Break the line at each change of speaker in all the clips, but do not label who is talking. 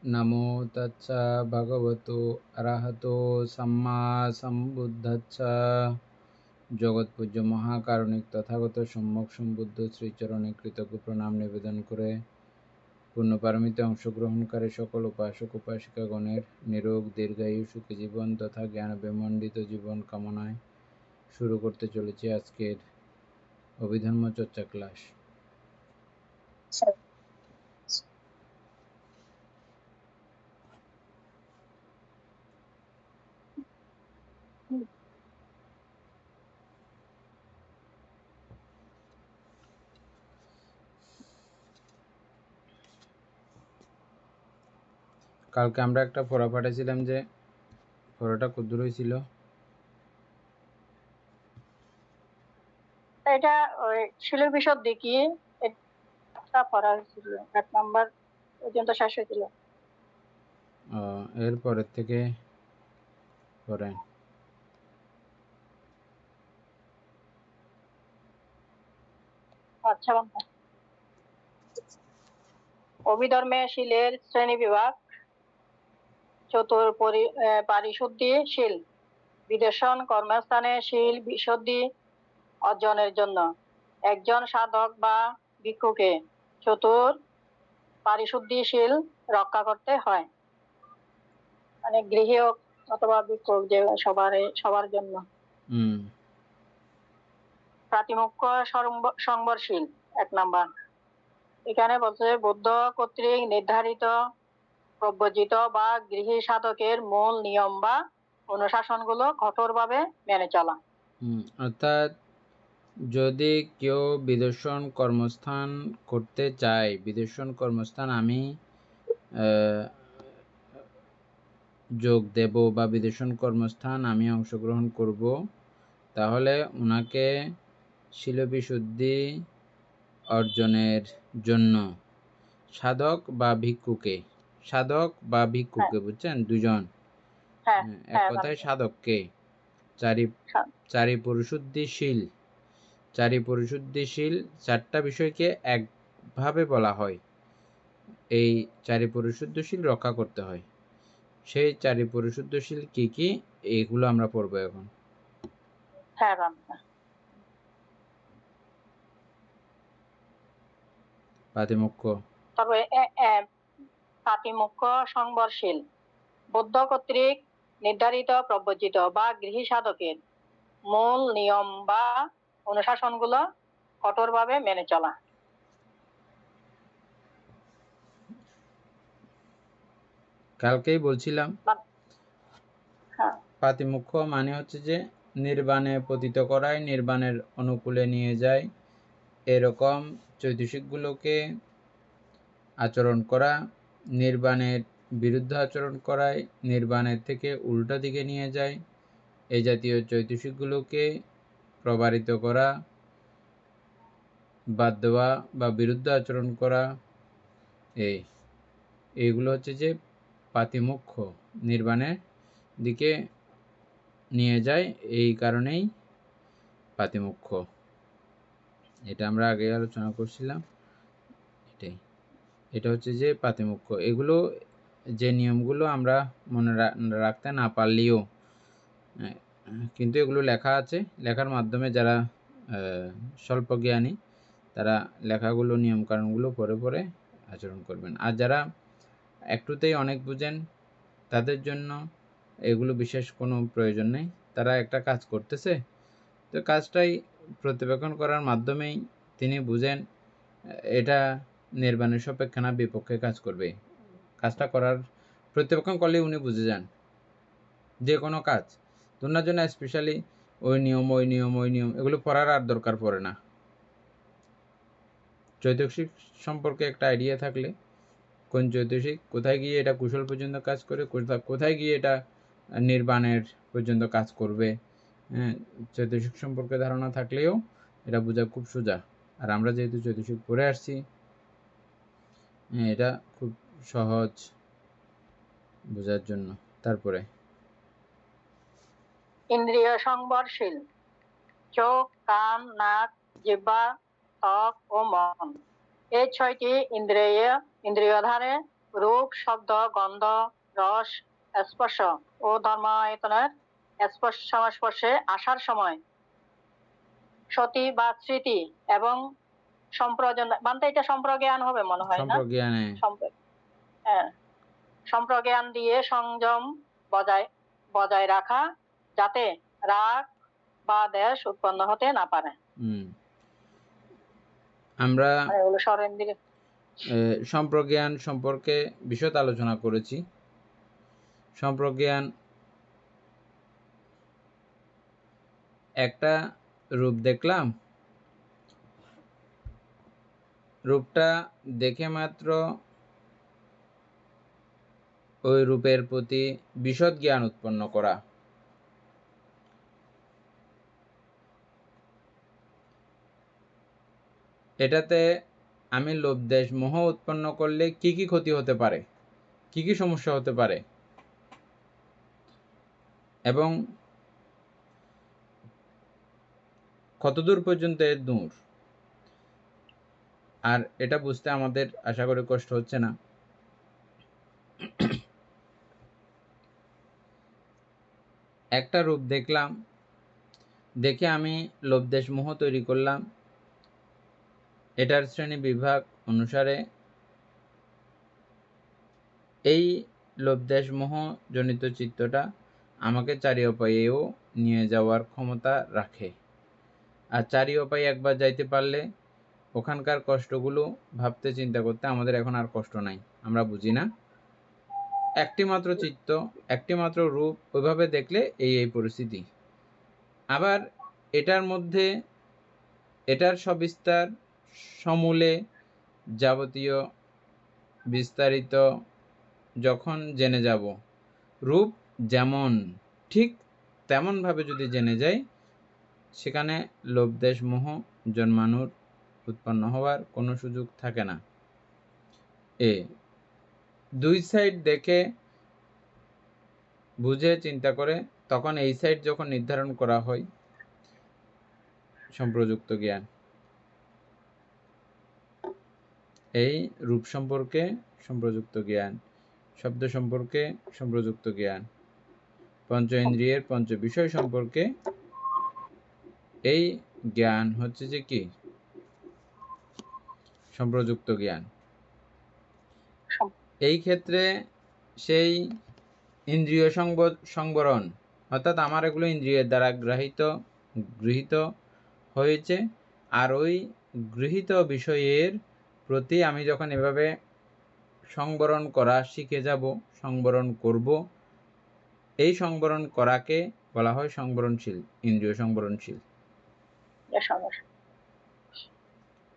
नमो तच्च भगवतो अरहतो सम्मा सम्बुद्धच्च। জগৎপূজ্য মহাকারণিক তথাগত সম্যক সম্বুদ্ধ শ্রীচরণে কৃতজ্ঞ প্রণাম নিবেদন করে পূর্ণপারমিতে অংশগ্রহণকারী সকল উপাসক উপাসিকাগণের নিরোগ দীর্ঘায়ু সুখী জীবন তথা জ্ঞান বিমণ্ডিত জীবন কামনায় শুরু করতে চলেছি আজকের অভিধর্ম চর্চা ক্লাস। কালকে আমরা একটা পড়া পাঠিয়েছিলাম, যে পড়াটা কদ্দূর হয়েছিল?
এটা শিলের বিশদ দেখি একটা পড়া হয়েছিল, 1 নাম্বার পর্যন্ত শেষ হয়েছিল।
এর পরের থেকে পড়েন।
আচ্ছা, অভিধর্মে শিলের শ্রেণী বিভাগ। পারিশুদ্ধি শিল বিদেশন কর্মস্থানে শিল বিশুদ্ধি অর্জনের জন্য একজন সাধক বা ভিক্ষুকে পারিশুদ্ধিশীল রক্ষা করতে হয়, মানে গৃহী অথবা ভিক্ষুক, যে সবার জন্য। প্রাতিমুখ্য সংবরশীল 1 নাম্বার। এখানে বলছে বুদ্ধ কর্তৃক নির্ধারিত প্রব্রজিত বা গৃহী সাধকের মূল নিয়ম বা অনুশাসনগুলো কঠোরভাবে মেনে চলা।
অর্থাৎ যদি কেউ বিদর্শন কর্মস্থান করতে চায়, বিদর্শন কর্মস্থান আমি যোগ দেব বা বিদর্শন কর্মস্থান আমি অংশগ্রহণ করব, তাহলে ওনাকে শিলবিশুদ্ধি অর্জনের জন্য সাধক বা ভিক্ষুকে, বুঝছেন, দুজন, এক কথায় সাধককে চারি পরিশুদ্ধিশীল 4টা বিষয়কে একভাবে বলা হয়। এই চারি পরিশুদ্ধশীল রক্ষা করতে হয়। সেই চারি পরিশুদ্ধশীল কি কি, এগুলো আমরা পড়বো এখন। পাতিমুখ্য,
তবে পাতিমুখ্য সংবরশীল বুদ্ধ কর্তৃক নির্ধারিত প্রব্রজিত বা গৃহী সাধকের মূল নিয়ম বা অনুশাসনগুলো কঠোরভাবে মেনে চলা।
কালকেই বলছিলাম, পাতিমুখ্য মানে হচ্ছে যে নির্বাণে পতিত করায়, নির্বাণের অনুকূলে নিয়ে যায় এরকম চৈতসিকগুলোকে আচরণ করা, নির্বাণের বিরুদ্ধে আচরণ করায় নির্বাণের থেকে উল্টো দিকে নিয়ে যায়, এই জাতীয় চৈতসিকগুলোকে প্রবাহিত করা, বাদ দেওয়া বা বিরুদ্ধে আচরণ করা, এইগুলো হচ্ছে যে পাতিমুখ্য, নির্বাণের দিকে নিয়ে যায়, এই কারণেই পাতিমুখ্য। এটা আমরা আগে আলোচনা করছিলাম। এটা হচ্ছে যে পাতিমুখ্য। এগুলো যে নিয়মগুলো আমরা মনে রাখতে না পারলেও, কিন্তু এগুলো লেখা আছে, লেখার মাধ্যমে যারা স্বল্প জ্ঞানী তারা লেখাগুলো নিয়মকানুনগুলো পড়ে পড়ে আচরণ করবেন। আর যারা একটুতেই অনেক বুঝেন তাদের জন্য এগুলো বিশেষ কোনো প্রয়োজন নেই। তারা একটা কাজ করতেছে, তো কাজটাই প্রতিবেক্ষণ করার মাধ্যমেই তিনি বুঝেন এটা নির্বাণের সাপেক্ষে না বিপক্ষে কাজ করবে। কাজটা করার প্রতিবেক্ষণ করলে উনি বুঝে যান যে কোনো কাজ। তোনার জন্য স্পেশালি ওই নিয়ম এগুলো পড়ার আর দরকার পড়ে না। চৈতসিক সম্পর্কে একটা আইডিয়া থাকলে, কোন চৈতসিক কোথায় গিয়ে এটা কুশল পর্যন্ত কাজ করে, কোথায় গিয়ে এটা নির্বাণের পর্যন্ত কাজ করবে, চৈতসিক সম্পর্কে ধারণা থাকলেও এটা বোঝা খুব সোজা। আর আমরা যেহেতু চৈতসিক পড়ে আসছি, এটা খুব সহজ বোঝার জন্য। তারপরে
ইন্দ্রিয় সংবরশীল চোখ, কান, নাক, জিহ্বা, ত্বক ও মন, এই 6টি ইন্দ্রিয়ধারে রূপ, শব্দ, গন্ধ, রস, স্পর্শ ও ধর্মায়তনের সংস্পর্শে আসার সময় সতি বা স্মৃতি এবং বান্তে এটা সম্প্রজ্ঞান হবে মনে হয় না?
সম্প্রজ্ঞানে
হ্যাঁ, সম্প্রজ্ঞান দিয়ে সংযম বজায় রাখা, যাতে রাগ বা দ্বেষ উৎপন্ন হতে না পারে।
আমরা
এগুলো সরেন্দ্রিয়
সম্প্রজ্ঞান সম্পর্কে বিশদ আলোচনা করেছি। সম্প্রজ্ঞান একটা রূপ দেখলাম, রূপটা দেখে মাত্র ওই রূপের প্রতি বিশদ জ্ঞান উৎপন্ন করা। এটাতে আমি লোভ দেশ মোহ উৎপন্ন করলে কি কি ক্ষতি হতে পারে, কি কি সমস্যা হতে পারে, এবং কতদূর পর্যন্ত এর দূর, আর এটা বুঝতে আমাদের আশা করি কষ্ট হচ্ছে না। একটা রূপ দেখলাম, দেখে আমি লোভ দেশ মোহ তৈরি করলাম। এটার শ্রেণী বিভাগ অনুসারে এই লোভ দেশ মোহ জনিত চিত্তটা আমাকে চারি উপায়েও নিয়ে যাওয়ার ক্ষমতা রাখে। আর চারি উপায়ে একবার যাইতে পারলে ওখানকার কষ্টগুলো ভাবতে চিন্তা করতে আমাদের এখন আর কষ্ট নাই, আমরা বুঝি না। একটি মাত্র চিত্ত, একটি মাত্র রূপ, ওইভাবে দেখলে এই পরিস্থিতি। আবার এটার মধ্যে এটার সবিস্তার সমূলে যাবতীয় বিস্তারিত যখন জেনে যাব, রূপ যেমন ঠিক তেমনভাবে যদি জেনে যাই, সেখানে লোভ দেশ মোহ জন্মানোর উৎপন্ন হওয়ার কোনো সুযোগ থাকে না। দুই সাইড দেখে বুঝে চিন্তা করে তখন এই সাইড যখন নির্ধারণ করা হয়, সম্প্রযুক্ত জ্ঞান। এই রূপ সম্পর্কে সম্প্রযুক্ত জ্ঞান, শব্দ সম্পর্কে সম্প্রযুক্ত জ্ঞান, পঞ্চ ইন্দ্রিয়ের পঞ্চ বিষয় সম্পর্কে এই জ্ঞান হচ্ছে যে কি সম্প্রযুক্ত জ্ঞান। এই ক্ষেত্রে সেই ইন্দ্রিয় সংবরণ, অর্থাৎ আমার এগুলো ইন্দ্রিয়ের দ্বারা গৃহীত হয়েছে, আর ওই গৃহীত বিষয়ের প্রতি আমি যখন এভাবে সংবরণ করা শিখে যাব, সংবরণ করব, এই সংবরণ করাকে বলা হয় সংবরণশীল, ইন্দ্রিয় সংবরণশীল।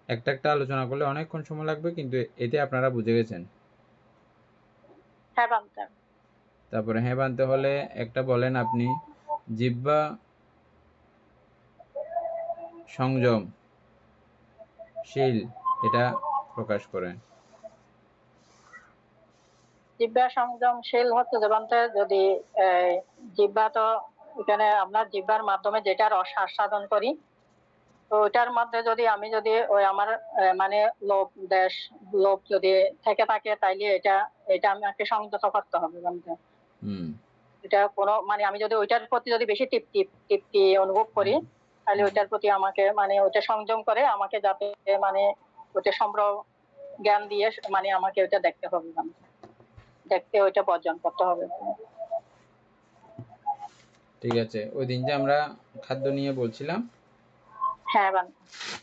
একটা একটা আলোচনা করলে অনেকক্ষণ সময় লাগবে, কিন্তু এতে আপনারা বুঝে গেছেন। তারপরে হ্যাঁ বানতে হলে একটা বলেন আপনি, জিহ্বা সংযমশীল, এটা প্রকাশ করেন।
জিহ্বা সংযমশীল হচ্ছে যেমনতে যদি জিহ্বা তো এখানে আপনার জিহ্বার মাধ্যমে যেটা রস আস্বাদন করি, তো ওইটার মধ্যে যদি আমি ওই আমার মানে লোভ যদি থেকে থাকে, তাইলে এটা আমাকে সংযত করতে হবে। এটা কোনো মানে আমি যদি ওইটার প্রতি যদি বেশি তৃপ্তি অনুভব করি, তাহলে ওইটার প্রতি আমাকে মানে ওইটা সংযম করে আমাকে যাতে মানে ওইটা জ্ঞান দিয়ে মানে আমাকে ওইটা দেখতে হবে, দেখতে ওইটা বর্জন করতে হবে।
ঠিক আছে, ওই দিন যে আমরা খাদ্য নিয়ে বলছিলাম,
হ্যাঁ,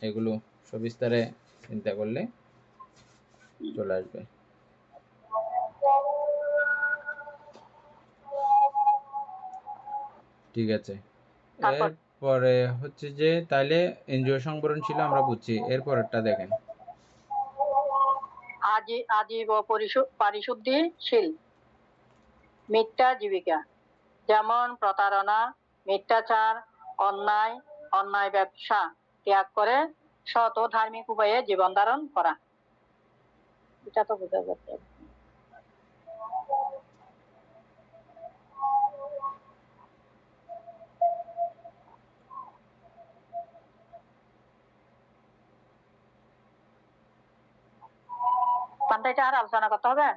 এগুলো সবিস্তারে চিন্তা করলে চলে আসবে। ঠিক আছে, এরপরে হচ্ছে যে তাইলে ইন্দ্রিয় সংবরণ ছিল, আমরা বুঝছি। এরপরেরটা দেখেন,
আজীব পারিশুদ্ধিশীল মিথ্যা জীবিকা, যেমন প্রতারণা, মিথ্যাচার, অন্যায় ব্যবসা ত্যাগ করে সৎ ও ধার্মিক উপায়ে জীবন ধারণ করা। এটা তো বোঝা যাচ্ছে। এটা আর আলোচনা করতে হবে।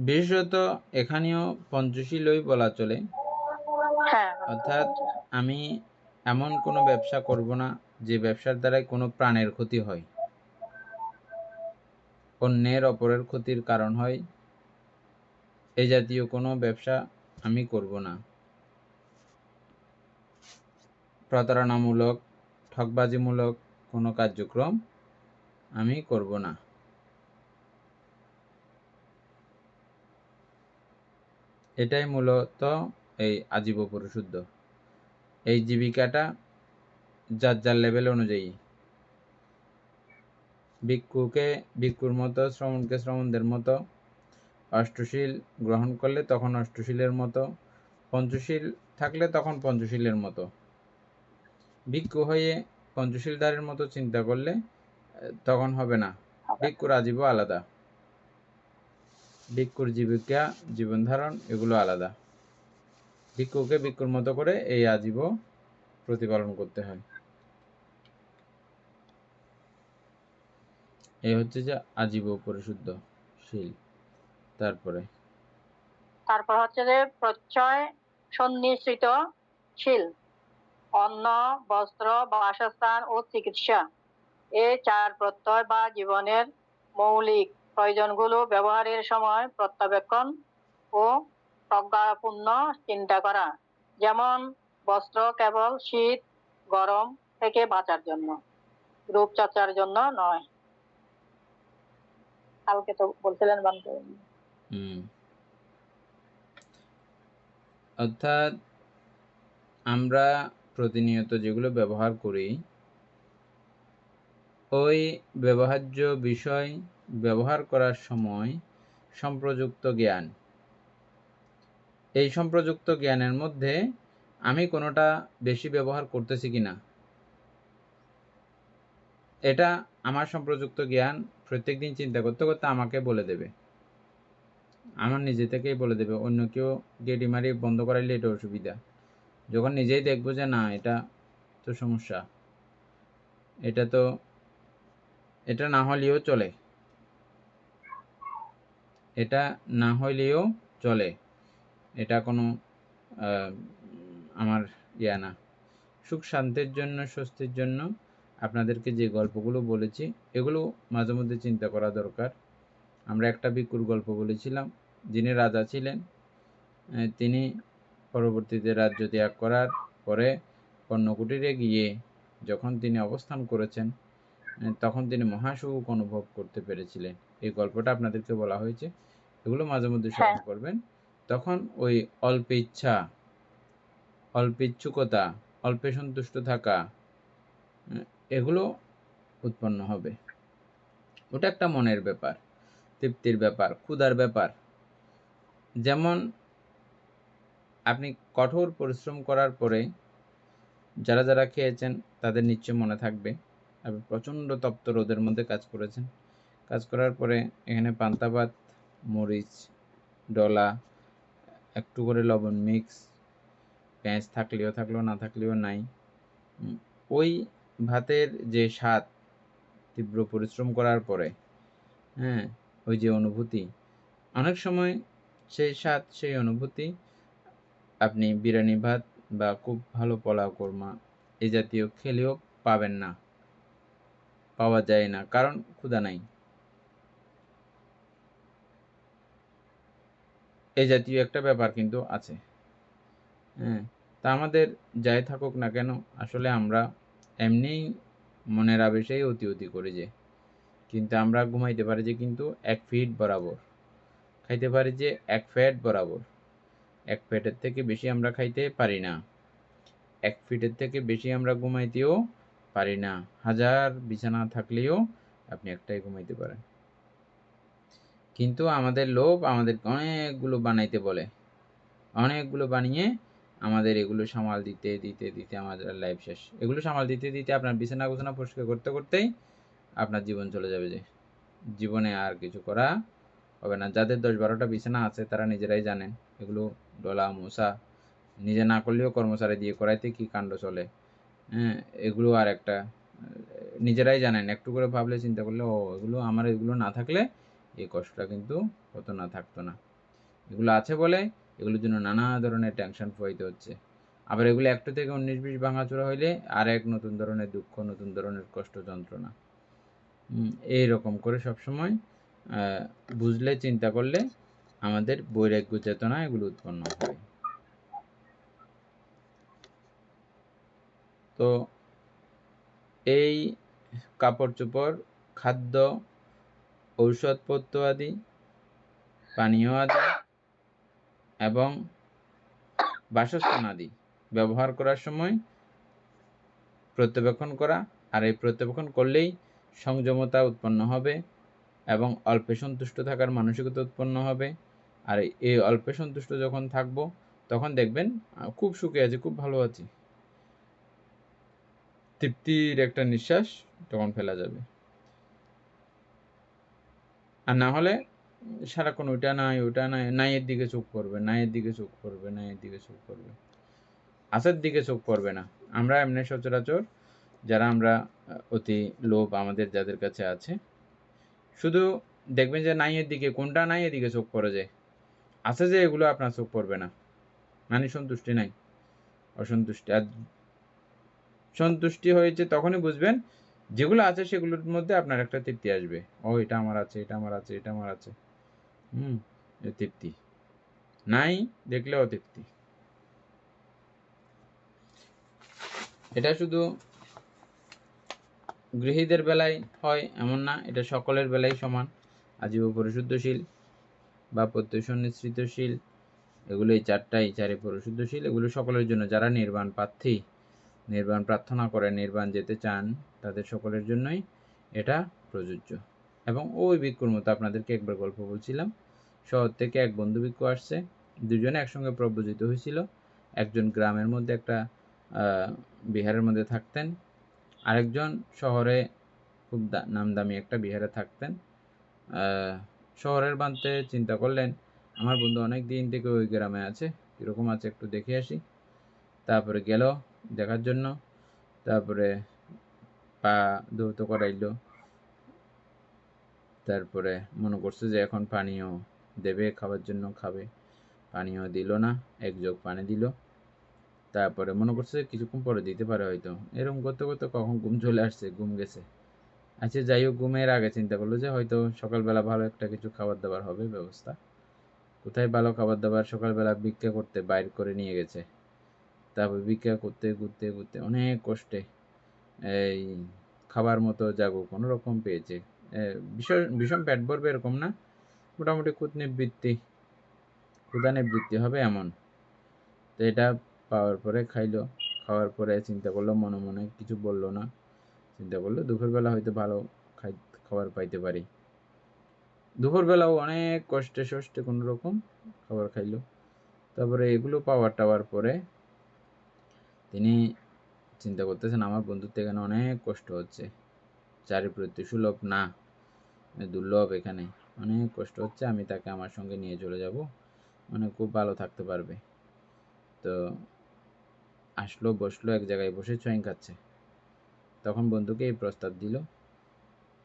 বিশেষত এখানেও পঞ্চশীলই বলা চলে।
হ্যাঁ,
অর্থাৎ আমি এমন কোনো ব্যবসা করব না যে ব্যবসার দ্বারাই কোনো প্রাণের ক্ষতি হয়, অন্যের অপরের ক্ষতির কারণ হয়, এই জাতীয় কোনো ব্যবসা আমি করব না। প্রতারণামূলক, ঠকবাজিমূলক কোনো কার্যক্রম আমি করব না। এটাই মূলত এই আজীব পরিশুদ্ধ। এই জীবিকাটা যার যার লেভেল অনুযায়ী, ভিক্ষুর মতো, শ্রমণকে শ্রমণদের মতো, অষ্টশীল গ্রহণ করলে তখন অষ্টশীলের মতো, পঞ্চশীল থাকলে তখন পঞ্চশীলের মতো। ভিক্ষু হয়ে পঞ্চশীলধারের মতো চিন্তা করলে তখন হবে না। ভিক্ষুর আজীব আলাদা, ভিক্ষুর জীবিকা, জীবন ধারণ এগুলো আলাদা। ভিক্ষুকে ভিক্ষুর মতো করে এই আজীব প্রতিপালন করতে হয়। এই হচ্ছে যে আজীব পরিশুদ্ধশীল।
তারপর হচ্ছে যে প্রত্যয় সন্নিশ্চিত শীল, অন্ন, বস্ত্র, বাসস্থান ও চিকিৎসা, এই 4 প্রত্যয় বা জীবনের মৌলিক প্রয়োজনগুলো ব্যবহারের সময় প্রত্যাবেক্ষণ ও প্রজ্ঞাপূর্ণ চিন্তা করা। যেমন বস্ত্র কেবল শীত গরম থেকে বাঁচার জন্য, রূপচর্চার জন্য নয়। কালকে তো বলছিলেন বান্ধব।
অর্থাৎ আমরা প্রতিনিয়ত যেগুলো ব্যবহার করি, ওই ব্যবহার্য বিষয় ব্যবহার করার সময় সম্প্রযুক্ত জ্ঞান, এই সম্প্রযুক্ত জ্ঞানের মধ্যে আমি কোনোটা বেশি ব্যবহার করতেছি কিনা, এটা আমার সম্প্রযুক্ত জ্ঞান প্রত্যেকদিন চিন্তা করতে করতে আমাকে বলে দেবে, আমার নিজে থেকেই বলে দেবে। অন্য কেউ গেটি মারি বন্ধ করাইলে এটা অসুবিধা। যখন নিজেই দেখবো যে না, এটা তো সমস্যা, এটা না হলেও চলে, এটা না হইলেও চলে, এটা কোনো আমার না। সুখ শান্তির জন্য, স্বস্তির জন্য আপনাদেরকে যে গল্পগুলো বলেছি এগুলো মাঝে মধ্যে চিন্তা করা দরকার। আমরা একটা ভিক্ষুর গল্প বলেছিলাম, যিনি রাজা ছিলেন। তিনি পরবর্তীতে রাজ্য ত্যাগ করার পরে কর্ণকুটিরে গিয়ে যখন তিনি অবস্থান করেছেন, তখন তিনি মহাসুখ অনুভব করতে পেরেছিলেন। এই গল্পটা আপনাদেরকে বলা হয়েছে, এগুলো মাঝে মধ্যে স্মরণ করবেন। তখন ওই অল্প ইচ্ছা, অল্প ইচ্ছুকতা, অল্পে সন্তুষ্ট থাকা, এগুলো উৎপন্ন হবে। ওটা একটা মনের ব্যাপার, তৃপ্তির ব্যাপার, ক্ষুধার ব্যাপার। যেমন আপনি কঠোর পরিশ্রম করার পরে যারা যারা খেয়েছেন তাদের নিশ্চয় মনে থাকবে, আপনি প্রচণ্ড তপ্ত রোদের মধ্যে কাজ করেছেন, কাজ করার পরে এখানে পান্তা ভাত, মরিচ, ডলা, একটু করে লবণ মিক্স, পেঁয়াজ থাকলেও থাকলো, না থাকলেও নাই। ওই ভাতের যে স্বাদ তীব্র পরিশ্রম করার পরে, ওই যে অনুভূতি, অনেক সময় সেই স্বাদ, সেই অনুভূতি আপনি বিরিয়ানি ভাত বা খুব ভালো পোলাও কোরমা এই জাতীয় খেলেও পাবেন না, পাওয়া যায় না, কারণ ক্ষুধা নাই। এই জাতীয় একটা ব্যাপার কিন্তু আছে। তা আমাদের যাই থাকুক না কেন, আসলে আমরা এমনিই মনের আবেশেই অতি করি যে, কিন্তু আমরা ঘুমাইতে পারি যে কিন্তু 1 ফিট বরাবর, খাইতে পারি যে 1 ফ্যাট বরাবর। 1 ফ্যাটের থেকে বেশি আমরা খাইতে পারি না, 1 ফিটের থেকে বেশি আমরা ঘুমাইতেও পারি না। 1000 বিছানা থাকলেও আপনি একটাই ঘুমাইতে পারেন। কিন্তু আমাদের লোভ আমাদেরকে অনেকগুলো বানাইতে বলে, অনেকগুলো বানিয়ে আমাদের এগুলো সামাল দিতে দিতে দিতে আমাদের লাইফ শেষ। এগুলো সামাল দিতে দিতে আপনার বিছানা গোছানা পরিষ্কার করতে করতেই আপনার জীবন চলে যাবে, যে জীবনে আর কিছু করা হবে না। যাদের 10-12টা বিছানা আছে তারা নিজেরাই জানেন এগুলো ডলা মশা নিজে না করলেও কর্মচারী দিয়ে করাইতে কি কাণ্ড চলে। এগুলো আর একটা নিজেরাই জানেন, একটু করে ভাবলে চিন্তা করলে, ও এগুলো আমার, এগুলো না থাকলে এই কষ্টটা কিন্তু হতো না, থাকতো না। এগুলো আছে বলে এগুলোর জন্য নানা ধরনের টেনশন পোহাইতে হচ্ছে। আবার এগুলো 1 থেকে 19-20 ভাঙাচোরা হইলে আর এক নতুন ধরনের দুঃখ, নতুন ধরনের কষ্ট যন্ত্রণা। এইরকম করে সবসময় বুঝলে, চিন্তা করলে আমাদের বৈরাগ্য চেতনা এগুলো উৎপন্ন হয়। তো এই কাপড়-চোপড়, খাদ্য, ঔষধপত্র আদি, পানীয় আদি এবং বাসস্থান আদি ব্যবহার করার সময় পর্যবেক্ষণ করা, আর এই পর্যবেক্ষণ করলেই সংযমতা উৎপন্ন হবে এবং অল্পে সন্তুষ্ট থাকার মানসিকতা উৎপন্ন হবে। আর এই অল্পে সন্তুষ্ট যখন থাকবো তখন দেখবেন খুব সুখে আছি, খুব ভালো আছি, তৃপ্তির একটা নিঃশ্বাস তখন ফেলা যাবে। আর না হলে সারাক্ষণ ওইটা নাই, ওইটা নাই, নাইয়ের দিকে চোখ পড়বে, নাইয়ের দিকে চোখ পড়বে, নাইয়ের দিকে চোখ পড়বে, আসার দিকে চোখ পড়বে না। আমরা এমনি সচরাচর যারা আমরা অতি লোভ আমাদের যাদের কাছে আছে, শুধু দেখবেন যে নাইয়ের দিকে, কোনটা নাইয়ের দিকে চোখ পড়ে যায়, আছে যে এগুলো আপনার চোখ পড়বে না, মানে সন্তুষ্টি নাই, অসন্তুষ্টি। আর সন্তুষ্টি হয়েছে তখনই বুঝবেন যেগুলো আছে সেগুলোর মধ্যে আপনার একটা তৃপ্তি আসবে। ও এটা আমার আছে, এটা আমার আছে, এটা আমার আছে, তৃপ্তি। নাই দেখলে অতৃপ্তি। এটা শুধু গৃহীদের বেলায় হয় এমন না, এটা সকলের বেলায় সমান। আজীব পরিশুদ্ধশীল বা প্রত্যয় সন্নিশ্চিতশীল, এগুলো এই চারে পরিশুদ্ধশীল, এগুলো সকলের জন্য। যারা নির্বাণ প্রার্থী, নির্বাণ প্রার্থনা করে, নির্বাণ যেতে চান, তাদের সকলের জন্যই এটা প্রযোজ্য। এবং ওই ভিক্ষুর মতো আপনাদেরকে একবার গল্প বলছিলাম, শহর থেকে এক বন্ধু ভিক্ষু আসছে, দুজনে একসঙ্গে প্রব্রজিত হয়েছিল। একজন গ্রামের মধ্যে একটা বিহারের মধ্যে থাকতেন, আরেকজন শহরে খুব নামদামি একটা বিহারে থাকতেন। শহরের বানতে চিন্তা করলেন আমার বন্ধু অনেক দিন থেকে ওই গ্রামে আছে, কীরকম আছে একটু দেখে আসি। তারপরে গেল দেখার জন্য, তারপরে পা ধৌত করাইল, তারপরে মনে করছে যে এখন পানীয় দেবে, খাবার জন্য খাবে, পানীয় দিল না, এক জগ পানি দিল। তারপরে মনে করছে কিছুক্ষণ পরে দিতে পারে হয়তো, এরকম করতে করতে কখন ঘুম চলে আসছে, ঘুম গেছে। আচ্ছা যাই হোক, ঘুমের আগে চিন্তা করলো যে হয়তো সকালবেলা ভালো একটা কিছু খাবার দাবার হবে ব্যবস্থা। কোথায় ভালো খাবার দাবার, সকালবেলা ভিক্ষা করতে বাইর করে নিয়ে গেছে। তারপর ভিক্ষা করতে ঘুরতে ঘুরতে অনেক কষ্টে এই খাবার মতো জাগো কোনো রকম পেয়েছে। ভীষণ পেট ভরবে এরকম না, মোটামুটি ক্ষুধা নিবৃত্তি হবে এমন। তো এটা পাওয়ার পরে খাইলো, খাওয়ার পরে চিন্তা করলো, মনে মনে কিছু বললো না, চিন্তা করলো দুপুরবেলা হয়তো ভালো খাবার পাইতে পারি। দুপুরবেলাও অনেক কষ্টে সষ্টে কোনো রকম খাবার খাইলো। তারপরে এগুলো পাওয়ার পরে তিনি চিন্তা করতেছেন আমার বন্ধুর থেকে এখানে অনেক কষ্ট হচ্ছে, চারিপ্রতি সুলভ না, দুর্লভ, এখানে অনেক কষ্ট হচ্ছে, আমি তাকে আমার সঙ্গে নিয়ে চলে যাব, মানে খুব ভালো থাকতে পারবে। তো আসলো, বসলো এক জায়গায়, বসে চুয়াইন খাচ্ছে। তখন বন্ধুকে এই প্রস্তাব দিল।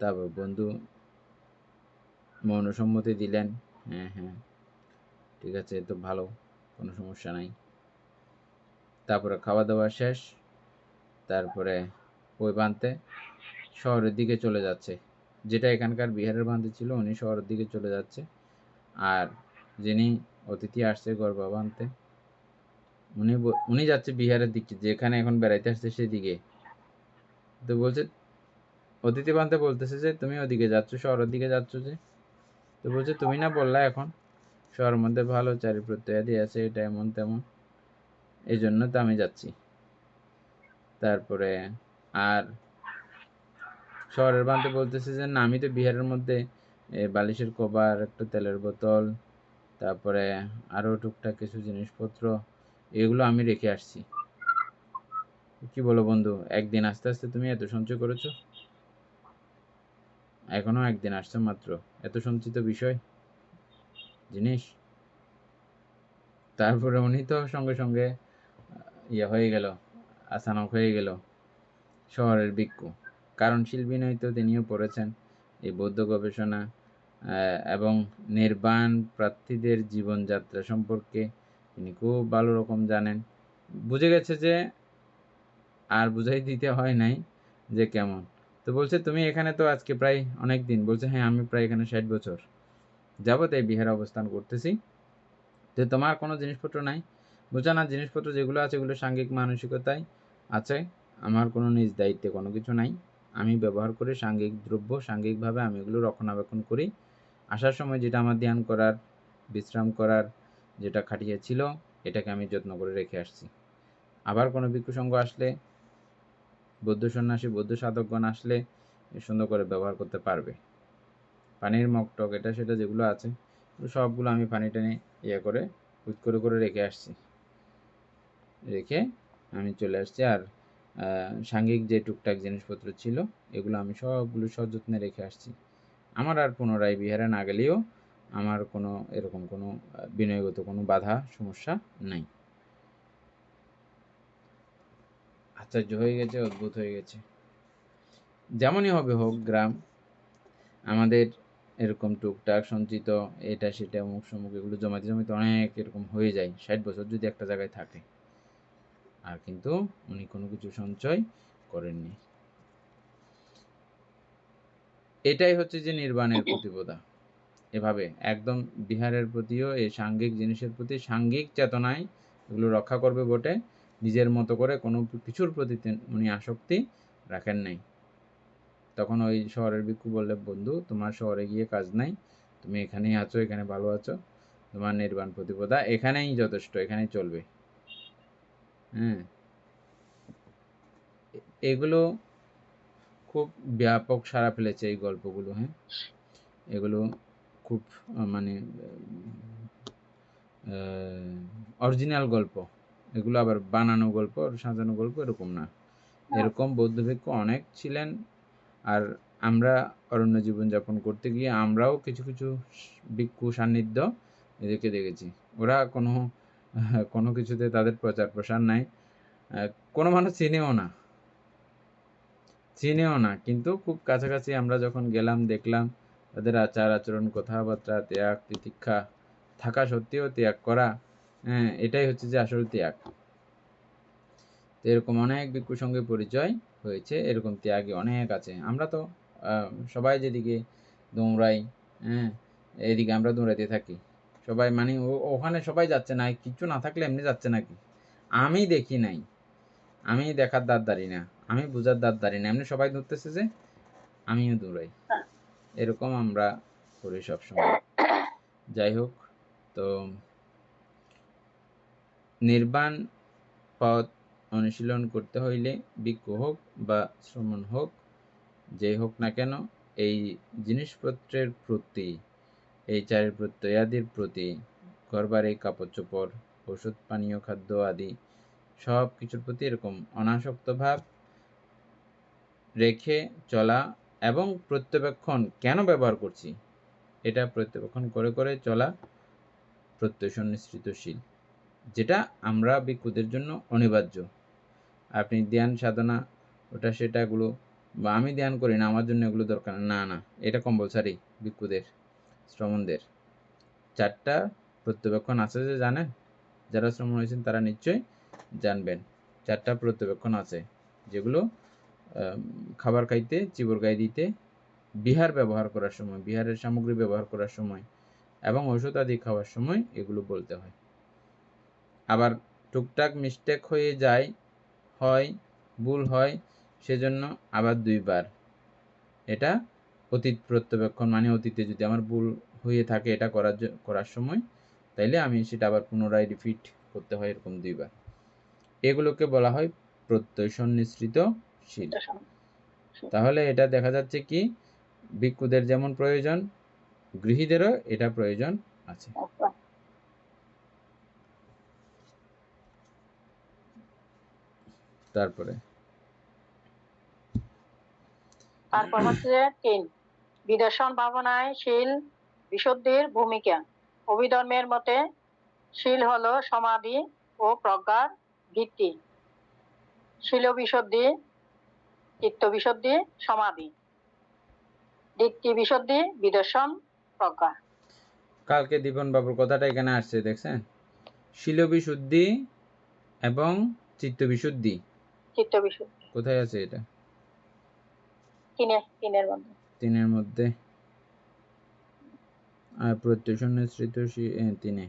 তারপর বন্ধু মৌনসম্মতি দিলেন, হ্যাঁ হ্যাঁ ঠিক আছে, তো ভালো, কোনো সমস্যা নাই। তারপরে খাওয়া দাওয়া শেষ, তারপরে ওই বানতে শহরের দিকে চলে যাচ্ছে, যেটা এখানকার বিহারের বান্ধে ছিল, উনি শহরের দিকে চলে যাচ্ছে। আর যিনি অতিথি আসছে গর্বা বানতে, উনি যাচ্ছে বিহারের দিকে, যেখানে এখন বেড়াইতে আসছে সেদিকে। তো বলছে, অতিথি বানতে বলতেছে যে তুমি ওদিকে যাচ্ছ, শহরের দিকে যাচ্ছ যে। তো বলছে তুমি না বললা এখন শহরের মধ্যে ভালো চারি প্রত্যয়াদি আছে, এটা এমন তেমন, এই জন্য তো আমি যাচ্ছি। তারপরে আর শহরের বান্ধে বলতেছে যে না, আমি তো বিহারের মধ্যে বালিশের কভার, একটা তেলের বোতল, তারপরে আরও টুকটাক কিছু জিনিসপত্র, এগুলো আমি রেখে আসছি। কি বলো বন্ধু, একদিন আস্তে আস্তে তুমি এত সঞ্চয় করেছো, এখনো একদিন আসছে মাত্র, এত সঞ্চিত বিষয় জিনিস। তারপরে উনি তো সঙ্গে সঙ্গে ইয়ে হয়ে গেল, আচানক হয়ে গেল শহরের ভিক্ষু। কারণ শিল্পী নয়তো তিনিও পড়েছেন এই বৌদ্ধ গবেষণা এবং নির্বাণ প্রার্থীদের জীবনযাত্রা সম্পর্কে তিনি খুব ভালো রকম জানেন। বুঝে গেছে যে আর বুঝাই দিতে হয় নাই যে কেমন। তো বলছে, তুমি এখানে তো আজকে প্রায় অনেক দিন। বলছে, হ্যাঁ, আমি প্রায় এখানে 60 বছর যাবত এই বিহারে অবস্থান করতেছি। তো তোমার কোনো জিনিসপত্র নাই? বলছে, না, জিনিসপত্র যেগুলো আছে এগুলো সাংঘিক মানসিকতায় আছে, আমার কোনো নিজ দায়িত্বে কোনো কিছু নাই। আমি ব্যবহার করি সাংঘিক দ্রব্য, সাংঘিকভাবে আমি এগুলো রক্ষণাবেক্ষণ করি। আসার সময় যেটা আমার ধ্যান করার, বিশ্রাম করার যেটা খাটিয়ে ছিল, এটাকে আমি যত্ন করে রেখে আসছি। আবার কোনো ভিক্ষু সংঘ আসলে, বৌদ্ধ সন্ন্যাসী, বৌদ্ধ সাধকগণ আসলে সুন্দর করে ব্যবহার করতে পারবে। পানির মগটগ এটা সেটা যেগুলো আছে সবগুলো আমি পানি টেনে করে করে রেখে আসছি, রেখে আমি চলে আসছি। আর সাংঘিক যে টুকটাক জিনিসপত্র ছিল এগুলো আমি সবগুলো সযত্নে রেখে আসছি। আমার আর পুনরায় বিহারে না গেলেও আমার কোনো এরকম কোনো বিনয়গত কোনো বাধা সমস্যা নাই। আশ্চর্য হয়ে গেছে, অদ্ভুত হয়ে গেছে। যেমনই হবে হোক, গ্রাম আমাদের এরকম টুকটাক সঞ্চিত এটা সেটা অমুক সমুক এগুলো জমাতে জমাতে অনেক এরকম হয়ে যায় 60 বছর যদি একটা জায়গায় থাকে। আর কিন্তু উনি কোনো কিছু সঞ্চয় করেননি। এটাই হচ্ছে যে নির্বাণের প্রতিপদা। এভাবে একদম বিহারের প্রতিও এই সাংঘিক জিনিসের প্রতি সাংঘিক চেতনায় এগুলো রক্ষা করবে বটে, নিজের মতো করে কোনো কিছুর প্রতি উনি আসক্তি রাখেন নাই। তখন ওই শহরের ভিক্ষু বললে, বন্ধু, তোমার শহরে গিয়ে কাজ নাই, তুমি এখানেই আছো, এখানে ভালো আছো, তোমার নির্বাণ প্রতিপদা এখানেই যথেষ্ট, এখানেই চলবে। হ্যাঁ, এগুলো খুব ব্যাপক সাড়া ফেলেছে এই গল্পগুলো। হ্যাঁ, এগুলো খুব মানে অরিজিনাল গল্প। এগুলো আবার বানানো গল্প, সাজানো গল্প এরকম না। এরকম বৌদ্ধ ভিক্ষু অনেক ছিলেন। আর আমরা অরণ্য জীবনযাপন করতে গিয়ে আমরাও কিছু কিছু ভিক্ষু সান্নিধ্য এদেরকে দেখেছি। ওরা কোনো কিছুতে তাদের প্রচার প্রসার নাই, কোনো মানুষ চিনেও না, কিন্তু খুব কাছাকাছি আমরা যখন গেলাম, দেখলাম তাদের আচার আচরণ, কথাবার্তা, ত্যাগ তিতিক্ষা থাকা সত্ত্বেও ত্যাগ করা, হ্যাঁ, এটাই হচ্ছে যে আসল ত্যাগ। তো এরকম অনেক ভিক্ষুর সঙ্গে পরিচয় হয়েছে, এরকম ত্যাগী অনেক আছে। আমরা তো সবাই যেদিকে দৌড়াই, হ্যাঁ, এদিকে আমরা দৌড়াইতে থাকি সবাই, মানে ওখানে সবাই যাচ্ছে না, কিছু না থাকলে এমনি যাচ্ছে নাকি? আমি দেখি নাই, আমি দেখার দাঁড় না, আমি বুঝার দাঁড় না, এমনি সবাই দৌড়তেছে যে আমিও দৌড়াই। এরকম আমরা করি সবসময়। যাই হোক, তো নির্বাণ পথ অনুশীলন করতে হইলে ভিক্ষু হোক বা শ্রমণ হোক, যেই হোক না কেন, এই জিনিসপত্রের প্রতি, এই চারের প্রত্যয়াদির প্রতি, ঘরবাড়ি, কাপড় চোপড়, ওষুধ, পানীয়, খাদ্য আদি সব কিছুর প্রতি এরকম অনাসক্ত ভাব রেখে চলা এবং প্রত্যবেক্ষণ কেন ব্যবহার করছি এটা প্রত্যবেক্ষণ করে করে চলা প্রত্যয় সন্নিশ্চিতশীল, যেটা আমরা ভিক্ষুদের জন্য অনিবার্য। আপনি ধ্যান সাধনা ওটা সেটাগুলো, বা আমি ধ্যান করি না, আমার জন্য এগুলো দরকার না, না, এটা কম্পালসারি ভিক্ষুদের, শ্রমণদের। 4টা প্রত্যবেক্ষণ আছে যে জানেন, যারা শ্রমণ হয়েছেন তারা নিশ্চয়ই জানবেন। 4টা প্রত্যবেক্ষণ আছে, যেগুলো খাবার খাইতে, চিবর গায়ে দিতে, বিহার ব্যবহার করার সময়, বিহারের সামগ্রী ব্যবহার করার সময় এবং ঔষধ আদি খাওয়ার সময় এগুলো বলতে হয়। আবার টুকটাক মিস্টেক হয়ে যায়, ভুল হয়, সেজন্য আবার 2 বার। এটা অতীত প্রত্যবেক্ষণ, মানে অতীতে যদি আমার ভুল হয়ে থাকে এটা করার সময়, তাইলে আমি সেটা আবার পুনরায় রিপিট করতে হয় এরকম 2 বার। এগুলোকে বলা হয় প্রত্যয় সন্নিশ্চিতশীল। তাহলে এটা দেখা যাচ্ছে কি, ভিক্ষুদের যেমন প্রয়োজন, গৃহীদেরও এটা প্রয়োজন আছে। তারপর
হচ্ছে 3, বিদর্শন ভাবনায় শীল বিশুদ্ধির ভূমিকা। অভিধর্মের মতে শীল হলো সমাধি ও প্রজ্ঞার ভিত্তি। শীল বিশুদ্ধি, চিত্ত বিশুদ্ধি সমাধি, দৃষ্টি বিশুদ্ধি বিদর্শন, প্রজ্ঞা।
কালকে দীপন বাবুর কথাটা এখানে আসছে, দেখছেন? শিল বিশুদ্ধি এবং চিত্ত বিশুদ্ধি
চিত্ত বিশুদ্ধি
কোথায় আছে? এটা
তিনের মধ্যে।
তিনের মধ্যে, আর প্রত্যয় শূন্য স্মৃত তিনে।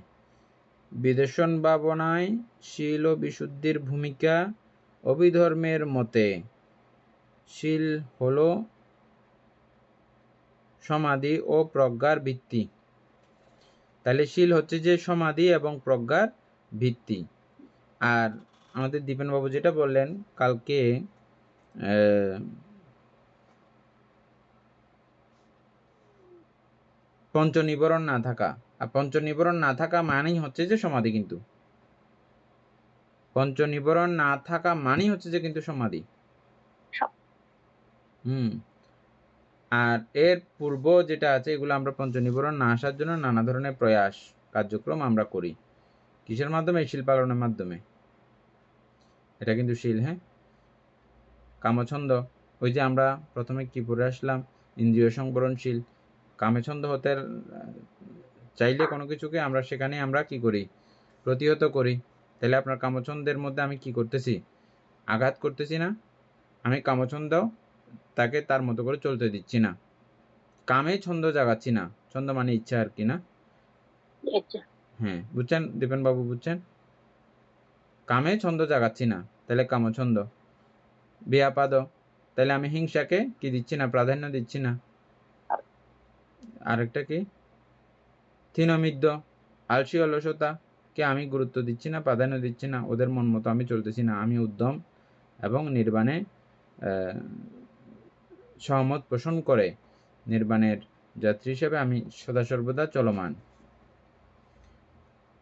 বিদর্শন ভাবনায় শীল ও বিশুদ্ধির ভূমিকা। অভিধর্মের মতে শীল হল সমাধি ও প্রজ্ঞার ভিত্তি। তাহলে শীল হচ্ছে যে সমাধি এবং প্রজ্ঞার ভিত্তি। আর আমাদের দীপেন বাবু যেটা বললেন কালকে, পঞ্চনিবরণ না থাকা। আর পঞ্চনিবরণ না থাকা মানেই হচ্ছে যে সমাধি, কিন্তু পঞ্চনিবরণ না থাকা মানেই হচ্ছে যে কিন্তু সমাধি। আর এর পূর্ব যেটা আছে, এগুলো আমরা পঞ্চনিবরণ না আসার জন্য নানা ধরনের প্রয়াস কার্যক্রম আমরা করি। কিসের মাধ্যমে? শীল পালনের মাধ্যমে। এটা কিন্তু শীল, হ্যাঁ। কামছন্দ, ওই যে আমরা প্রথমে কি পড়ে আসলাম, ইন্দ্রিয় সংবরণশীল। কামছন্দ হতে চাইলে কোনো কিছুকে আমরা সেখানে আমরা কি করি? প্রতিহত করি। তাহলে আপনার কামছন্দের মধ্যে আমি কি করতেছি? আঘাত করতেছি না। আমি কামছন্দ তাকে তার মতো করে চলতে দিচ্ছি না। কামে ছন্দ জাগাচ্ছি না। ছন্দ মানে ইচ্ছা আর কি, না? হ্যাঁ, বুঝছেন দীপেন বাবু, বুঝছেন? কামে ছন্দ জাগাচ্ছি না, তাহলে কামছন্দ। ব্যাপাদ, তাহলে আমি হিংসাকে কি দিচ্ছি না? প্রাধান্য দিচ্ছি না। আরেকটা কি? থিনমিদ্য, আলসি অলসতা কে আমি গুরুত্ব দিচ্ছি না, প্রাধান্য দিচ্ছি না। ওদের মন মতো আমি চলতেছি না। আমি উদ্যম এবং নির্বাণে সহমত পোষণ করে নির্বাণের যাত্রী হিসেবে আমি সদা সর্বদা চলমান।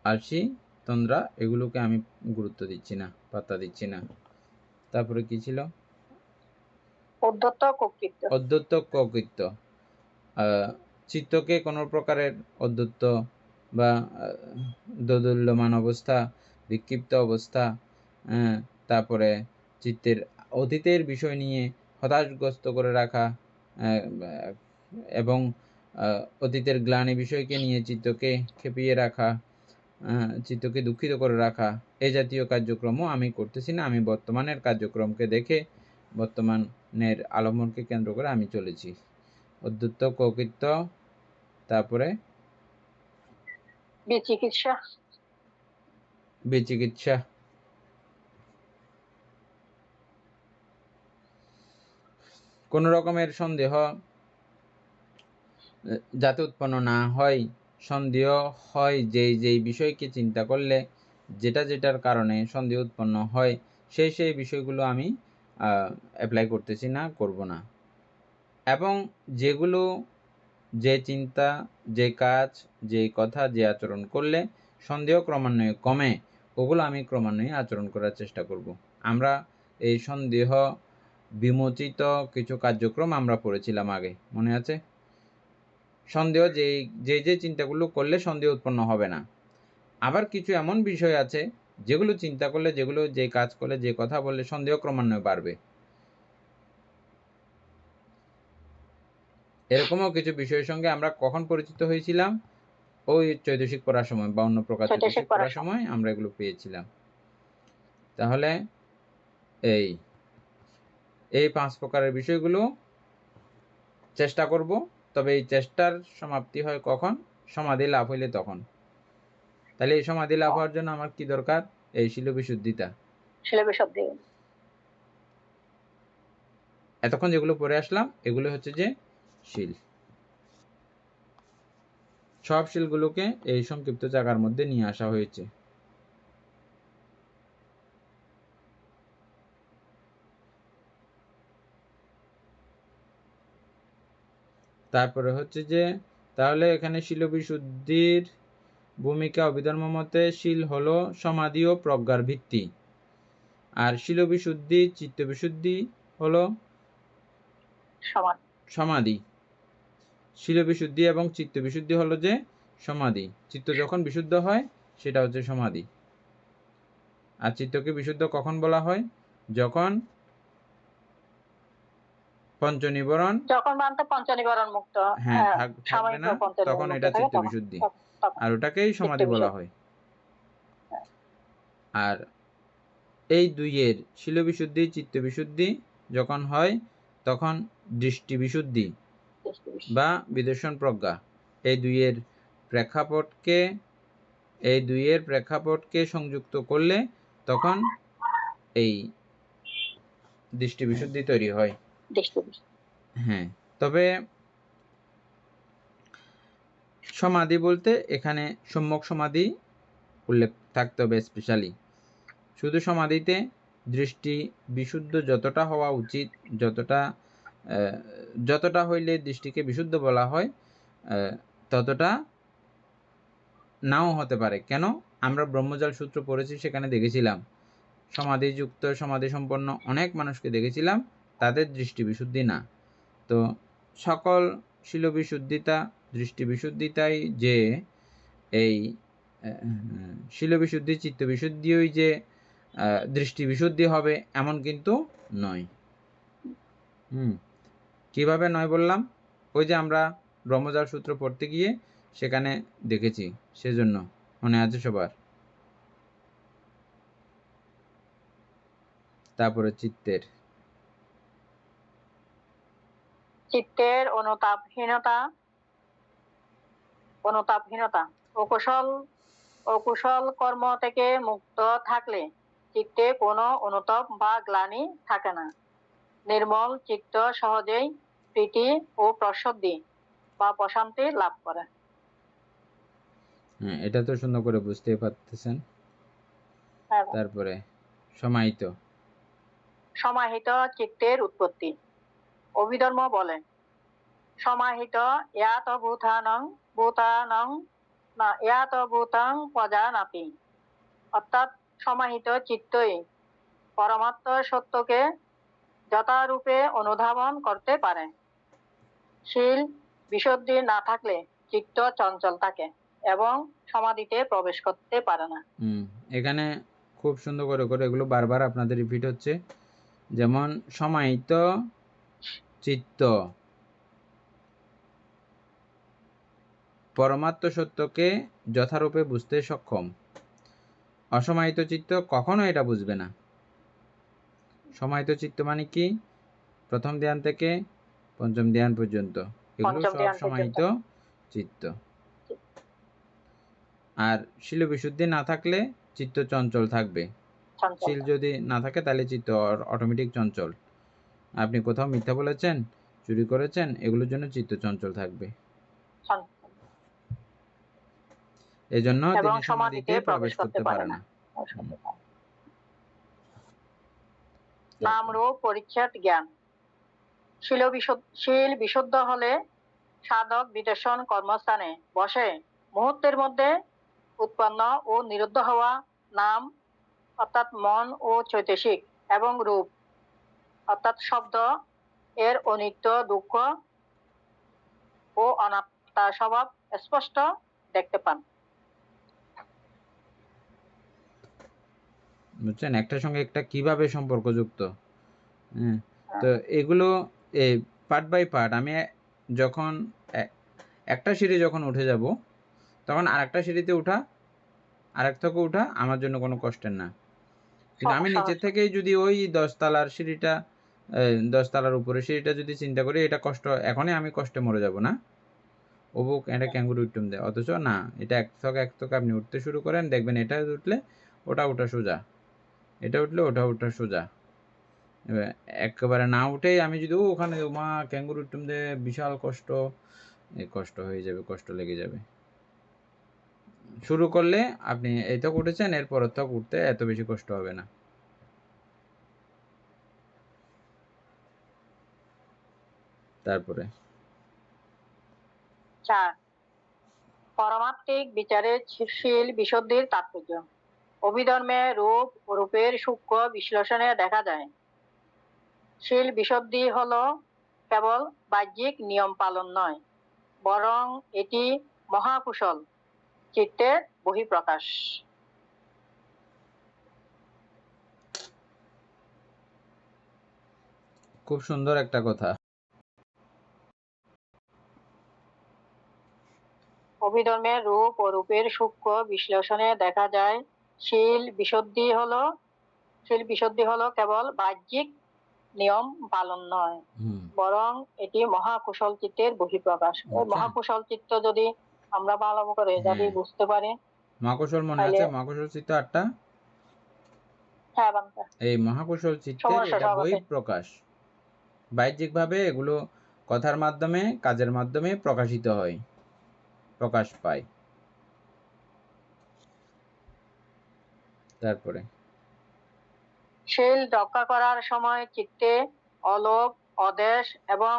আলসি তন্দ্রা এগুলোকে আমি গুরুত্ব দিচ্ছি না, পাত্তা দিচ্ছি না। তারপরে কি ছিল? অদ্যত্ত ককৃত্য। চিত্তকে কোনো প্রকারের অদ্যত্ত বা দোদুল্যমান অবস্থা, বিক্ষিপ্ত অবস্থা, তারপরে চিত্তের অতীতের বিষয় নিয়ে হতাশগ্রস্ত করে রাখা, এবং অতীতের গ্লানি বিষয়কে নিয়ে চিত্তকে খেপিয়ে রাখা, চিত্তকে দুঃখিত করে রাখা, এই জাতীয় কার্যক্রমও আমি করতেছি না। আমি বর্তমানের কার্যক্রমকে দেখে, বর্তমানের আলম্বনকে কেন্দ্র করে আমি চলেছি। অদ্যত্ত কৌকৃত্য, তারপরে বিচিকিৎসা। কোন রকমের সন্দেহ যাতে উৎপন্ন না হয়। সন্দেহ হয় যেই বিষয়কে চিন্তা করলে যেটার কারণে সন্দেহ উৎপন্ন হয়, সেই বিষয়গুলো আমি অ্যাপ্লাই করতেছি না, করব না। এবং যেগুলো, যে চিন্তা, যে কাজ, যে কথা, যে আচরণ করলে সন্দেহ ক্রমান্বয়ে কমে, ওগুলো আমি ক্রমান্বয়ে আচরণ করার চেষ্টা করব। আমরা এই সন্দেহ বিমোচিত কিছু কার্যক্রম আমরা পড়েছিলাম আগে, মনে আছে? সন্দেহ যে চিন্তাগুলো করলে সন্দেহ উৎপন্ন হবে না। আবার কিছু এমন বিষয় আছে যেগুলো চিন্তা করলে, যেগুলো যে কাজ করলে, যে কথা বললে সন্দেহ ক্রমান্বয়ে বাড়বে। এরকমও কিছু বিষয়ের সঙ্গে আমরা কখন পরিচিত হয়েছিলাম? ওই চৈতসিক পড়ার সময় বা অন্য প্রকার চৈতসিক পড়ার সময় আমরা এগুলো পেয়েছিলাম। তাহলে এই 5 প্রকারের বিষয়গুলো চেষ্টা করব। তবে এই চেষ্টার সমাপ্তি হয় কখন? সমাধি লাভ হইলে তখন। তাহলে এই সমাধি লাভ হওয়ার জন্য আমার কি দরকার? এই শীল বিশুদ্ধিতা। এতক্ষণ যেগুলো পড়ে আসলাম এগুলো হচ্ছে যে শীল। সব শীলগুলোকে এই সংক্ষিপ্ত জায়গার মধ্যে নিয়ে আসা হয়েছে। তারপরে হচ্ছে যে, তাহলে এখানে শীল বিশুদ্ধির ভূমিকা অভিধর্ম মতে শীল হলো সমাধি ও প্রজ্ঞার ভিত্তি। আর শীল বিশুদ্ধি, চিত্ত বিশুদ্ধি হলো সমাধি। শীল বিশুদ্ধি এবং চিত্ত বিশুদ্ধি হলো যে সমাধি। চিত্ত যখন বিশুদ্ধ হয় সেটা হচ্ছে সমাধি। আর চিত্তকে বিশুদ্ধ কখন বলা হয়? যখন পঞ্চনিবরণ
যখন বান্ধে পঞ্চনিবরণ মুক্ত,
হ্যাঁ থাকবে
সাময়িক
না,
পঞ্চনিবরণ
তখন
মুক্ত
এটা
থাকে,
চিত্ত বিশুদ্ধি,
তখন
আর ওটাকেই সমাধি বলা
চিত্তবিশুদ্ধি।
হয়। আর এই দুইয়ের শিল বিশুদ্ধি চিত্ত বিশুদ্ধি যখন হয় তখন দৃষ্টি বিশুদ্ধি
চিত্তবিশুদ্ধি।
বা বিদর্শন প্রজ্ঞা, এই দুইয়ের প্রেক্ষাপটকে সংযুক্ত করলে তখন এই দৃষ্টি বিশুদ্ধি তৈরি হয়। হ্যাঁ, তবে সমাধি বলতে এখানে সম্যক সমাধি উল্লেখ থাকতে হবে স্পেশালি। শুধু সমাধিতে দৃষ্টি বিশুদ্ধ যতটা হওয়া উচিত, যতটা হইলে দৃষ্টিকে বিশুদ্ধ বলা হয়, ততটা নাও হতে পারে। কেন? আমরা ব্রহ্মজাল সূত্র পড়েছি, সেখানে দেখেছিলাম সমাধিযুক্ত সমাধি সম্পন্ন অনেক মানুষকে দেখেছিলাম, তাদের দৃষ্টি বিশুদ্ধি না। তো সকল শিল বিশুদ্ধিতা দৃষ্টি বিশুদ্ধিতাই যে এই শিল বিশুদ্ধি চিত্ত বিশুদ্ধিই যে দৃষ্টি বিশুদ্ধি হবে এমন কিন্তু নয়। কিভাবে নয় বললাম? ওই যে আমরা ব্রহ্মজাল সূত্র পড়তে গিয়ে সেখানে দেখেছি, সেজন্য মনে আছে সবার। তারপরে
চিত্তের অনুতাপহীনতা অকুশল কর্ম থেকে মুক্ত থাকলে চিত্তে কোনো অনুতাপ বা গ্লানি থাকে না। নির্মল চিত্ত সহজেই প্রীতি ও প্রসদ্ধি বা প্রশান্তি লাভ করে।
এটা তো সুন্দর করে বুঝতে পারতেছেন। তারপরে
সমাহিত চিত্তের উৎপত্তি। অভিধর্ম বলে, সমাহিত ইয়াত ভূতাং প্রজানাতি, অর্থাৎ সমাহিত চিত্তই পরমাত্ম সত্যকে যথারূপে অনুধাবন করতে পারে। শীল বিশুদ্ধি না থাকলে চিত্ত চঞ্চল থাকে এবং সমাধিতে প্রবেশ করতে পারে না।
এখানে খুব সুন্দর করে এগুলো বারবার আপনাদের রিপিট হচ্ছে। যেমন সমাহিত চিত্ত পরমাত্ম সত্যকে যথারূপে বুঝতে সক্ষম, অসমাহিত চিত্ত কখনো এটা বুঝবে না। সমাহিত চিত্ত মানে কি? প্রথম ধ্যান থেকে পঞ্চম ধ্যান পর্যন্ত এগুলো সব সমাহিত চিত্ত। আর শিল বিশুদ্ধি না থাকলে চিত্ত চঞ্চল থাকবে। শিল যদি না থাকে তাহলে চিত্ত অটোমেটিক চঞ্চল। আপনি কোথাও মিথ্যা বলেছেন, চুরি করেছেন, এগুলোর জন্য চিত্ত চঞ্চল থাকবে। এজন্য তিনি সমাধিতে প্রবেশ করতে পারে না।
নাম রূপ পরিচ্ছদ জ্ঞান। শীল বিশুদ্ধ হলে সাধক বিদর্শন কর্মস্থানে বসে মুহূর্তের মধ্যে উৎপন্ন ও নিরুদ্ধ হওয়া নাম অর্থাৎ মন ও চৈতসিক এবং রূপ অর্থাৎ শব্দ এর অনিত্য, দুঃখ ও অনাত্মা স্বভাব স্পষ্ট দেখতে পান।
বুঝছেন একটার সঙ্গে একটা কিভাবে সম্পর্কযুক্ত? তো এগুলো পার্ট বাই পার্ট আমি যখন একটা সিঁড়ি যখন উঠে যাব তখন আরেকটা সিঁড়িতে উঠা, আরেক থেকে উঠা আমার জন্য কোনো কষ্টের না। কিন্তু আমি নিচের থেকেই যদি ওই 10 তলার সিঁড়িটা 10 তলার উপরে সিঁড়িটা যদি চিন্তা করি, এটা কষ্ট, এখনই আমি কষ্টে মরে যাব না? ওবুক এটা ক্যাঙ্গুরু উঠুম দেয়। অথচ না, এটা এক থেকে আপনি উঠতে শুরু করেন, দেখবেন এটা উঠলে ওটা উঠা সোজা, এটা উঠলে ওটা উঠা সোজা। একেবারে না উঠেই আমি যদি ওখানে মা ক্যাঙ্গুরু উঠুম দে, বিশাল কষ্ট, কষ্ট হয়ে যাবে, কষ্ট লেগে যাবে। শুরু করলে আপনি এই তক উঠেছেন, এরপর তক উঠতে এত বেশি কষ্ট হবে না। তারপরে
4 পারমার্থিক বিচারে শীল বিশুদ্ধির তাৎপর্য। অভিধর্মে রূপ ও রূপের সূক্ষ্ম বিশ্লেষণে দেখা যায় শীল বিশুদ্ধি হলো কেবল বাহ্যিক নিয়ম পালন নয়, বরং এটি মহাকুশল চিত্তের বহিঃপ্রকাশ।
খুব সুন্দর একটা কথা।
অভিধর্মের রূপ ও রূপের সূক্ষ্ম বিশ্লেষণে দেখা যায় শীল বিশুদ্ধি হলো কেবল বাহ্যিক নিয়ম পালন নয়, বরং এটি মহাকুশল চিত্তের বহিঃপ্রকাশ। ওই মহাকুশল চিত্ত যদি আমরা ভালো করে যদি বুঝতে পারি,
মহাকুশল মনে আছে? মহাকুশল চিত্ত 8টা।
হ্যাঁ বান্তা।
এই মহাকুশল চিত্তের এটা বহিঃপ্রকাশ। বাহ্যিকভাবে এগুলো কথার মাধ্যমে, কাজের মাধ্যমে প্রকাশিত হয়, প্রকাশ পায়। তারপরে
শীল রক্ষা করার সময় চিত্তে অলোভ, অদেশ এবং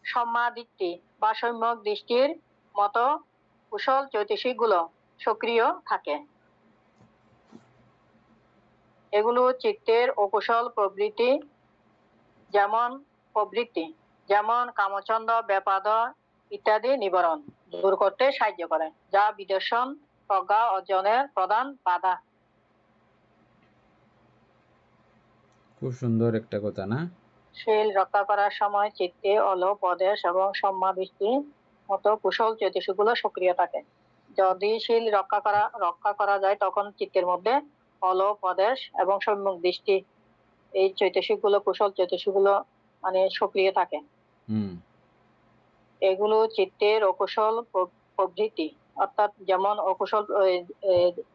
সম্মাদিত্তি বা সম্যক দৃষ্টির মতো কুশল চৈতসিকগুলো সক্রিয় থাকে। এগুলো চিত্তের অকুশল প্রবৃত্তি যেমন কামচন্দ, ব্যাপাদ ইত্যাদি নিবারণ দূর করতে সাহায্য করে, যা বিদর্শন প্রজ্ঞা অর্জনের প্রধান বাধা।
খুব সুন্দর একটা কথা না?
শীল রক্ষা করার সময় চিত্তে অলোভ, অদেশ এবং সম্মাদৃষ্টির মতো কুশল চৈতসিকগুলো সক্রিয় থাকে। যদি শীল রক্ষা করা যায়, তখন চিত্তের মধ্যে অলোভ, অদেশ এবং সম্যক দৃষ্টি, এই চৈতসিকগুলো, কুশল চৈতসিকগুলো মানে সক্রিয় থাকে। এগুলো চিত্তের অকুশল প্রবৃত্তি, অর্থাৎ যেমন অকুশল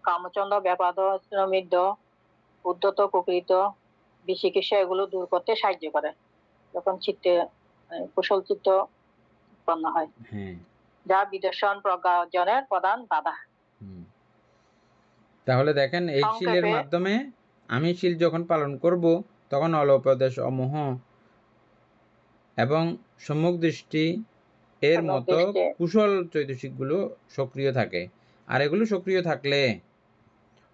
কামচন্দ, ব্যাপাদ, শ্রমিদ্ধ, উদ্ধত, কুকৃত, বিচিকিৎসা, এগুলো দূর করতে সাহায্য করে যখন চিত্তে কুশল চিত্ত উৎপন্ন হয়, যা বিদর্শন প্রজ্ঞা অর্জনের প্রধান বাধা।
তাহলে দেখেন, এই শীলের মাধ্যমে আমি শীল যখন পালন করব, তখন অলোপদেশ, অমোহ এবং সম্যক দৃষ্টি এর মতো কুশল চৈতসিকগুলো সক্রিয় থাকে। আর এগুলো সক্রিয় থাকলে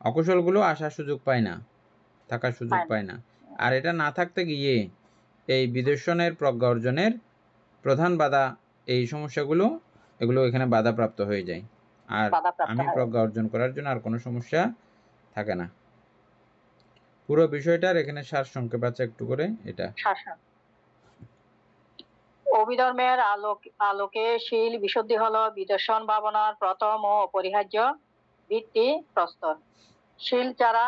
অকুশলগুলো আসার সুযোগ পায় না, থাকার সুযোগ পায় না। আর এটা না থাকতে গিয়ে এই বিদর্শনের প্রজ্ঞা অর্জনের প্রধান বাধা, এই সমস্যাগুলো, এগুলো এখানে বাধাপ্রাপ্ত হয়ে যায়। আর আমি প্রজ্ঞা অর্জন করার জন্য আর কোনো সমস্যা থাকে না। পুরো বিষয়টার এখানে সার সংক্ষেপ আছে একটু করে। এটা
অভিধর্মের আলোকে শীল বিশুদ্ধি হলো বিদর্শন ভাবনার প্রথম ও অপরিহার্য ভিত্তি প্রস্তর। শীল ছাড়া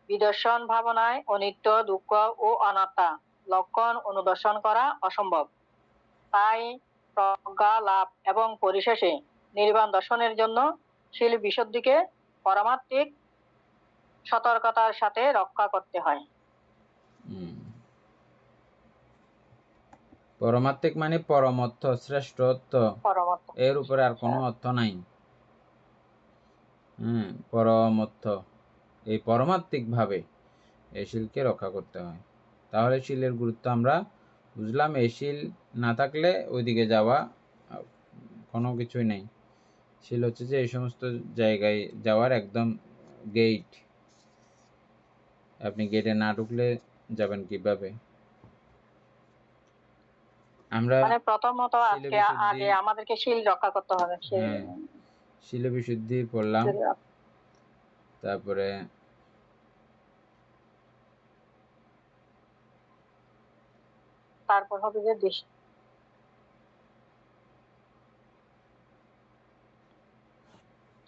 বিদর্শন ভাবনায় অনিত্য, দুঃখ ও অনাত্মা লক্ষণ অনুদর্শন করা অসম্ভব। তাই প্রজ্ঞা লাভ এবং পরিশেষে নির্বাণ দর্শনের জন্য শীল বিশুদ্ধিকে পারমার্থিক সতর্কতার সাথে রক্ষা করতে হয়।
পরমাত্মিক মানে পরমর্থ, শ্রেষ্ঠত্ব, এর উপরে আর কোনো অর্থ নাই। পরমর্থ, এই পরমাত্মিক ভাবে এই শীলকে রক্ষা করতে হয়। তাহলে শীলের গুরুত্ব আমরা বুঝলাম। এই শীল না থাকলে ওইদিকে যাওয়া কোনো কিছুই নেই। শীল হচ্ছে যে এই সমস্ত জায়গায় যাওয়ার একদম গেট। আপনি গেটে না ঢুকলে যাবেন কিভাবে? আমরা
প্রথমত আগে আমাদেরকে শীল রক্ষা করতে হবে।
শীল বিশুদ্ধি পড়লাম, তারপরে
হবে যে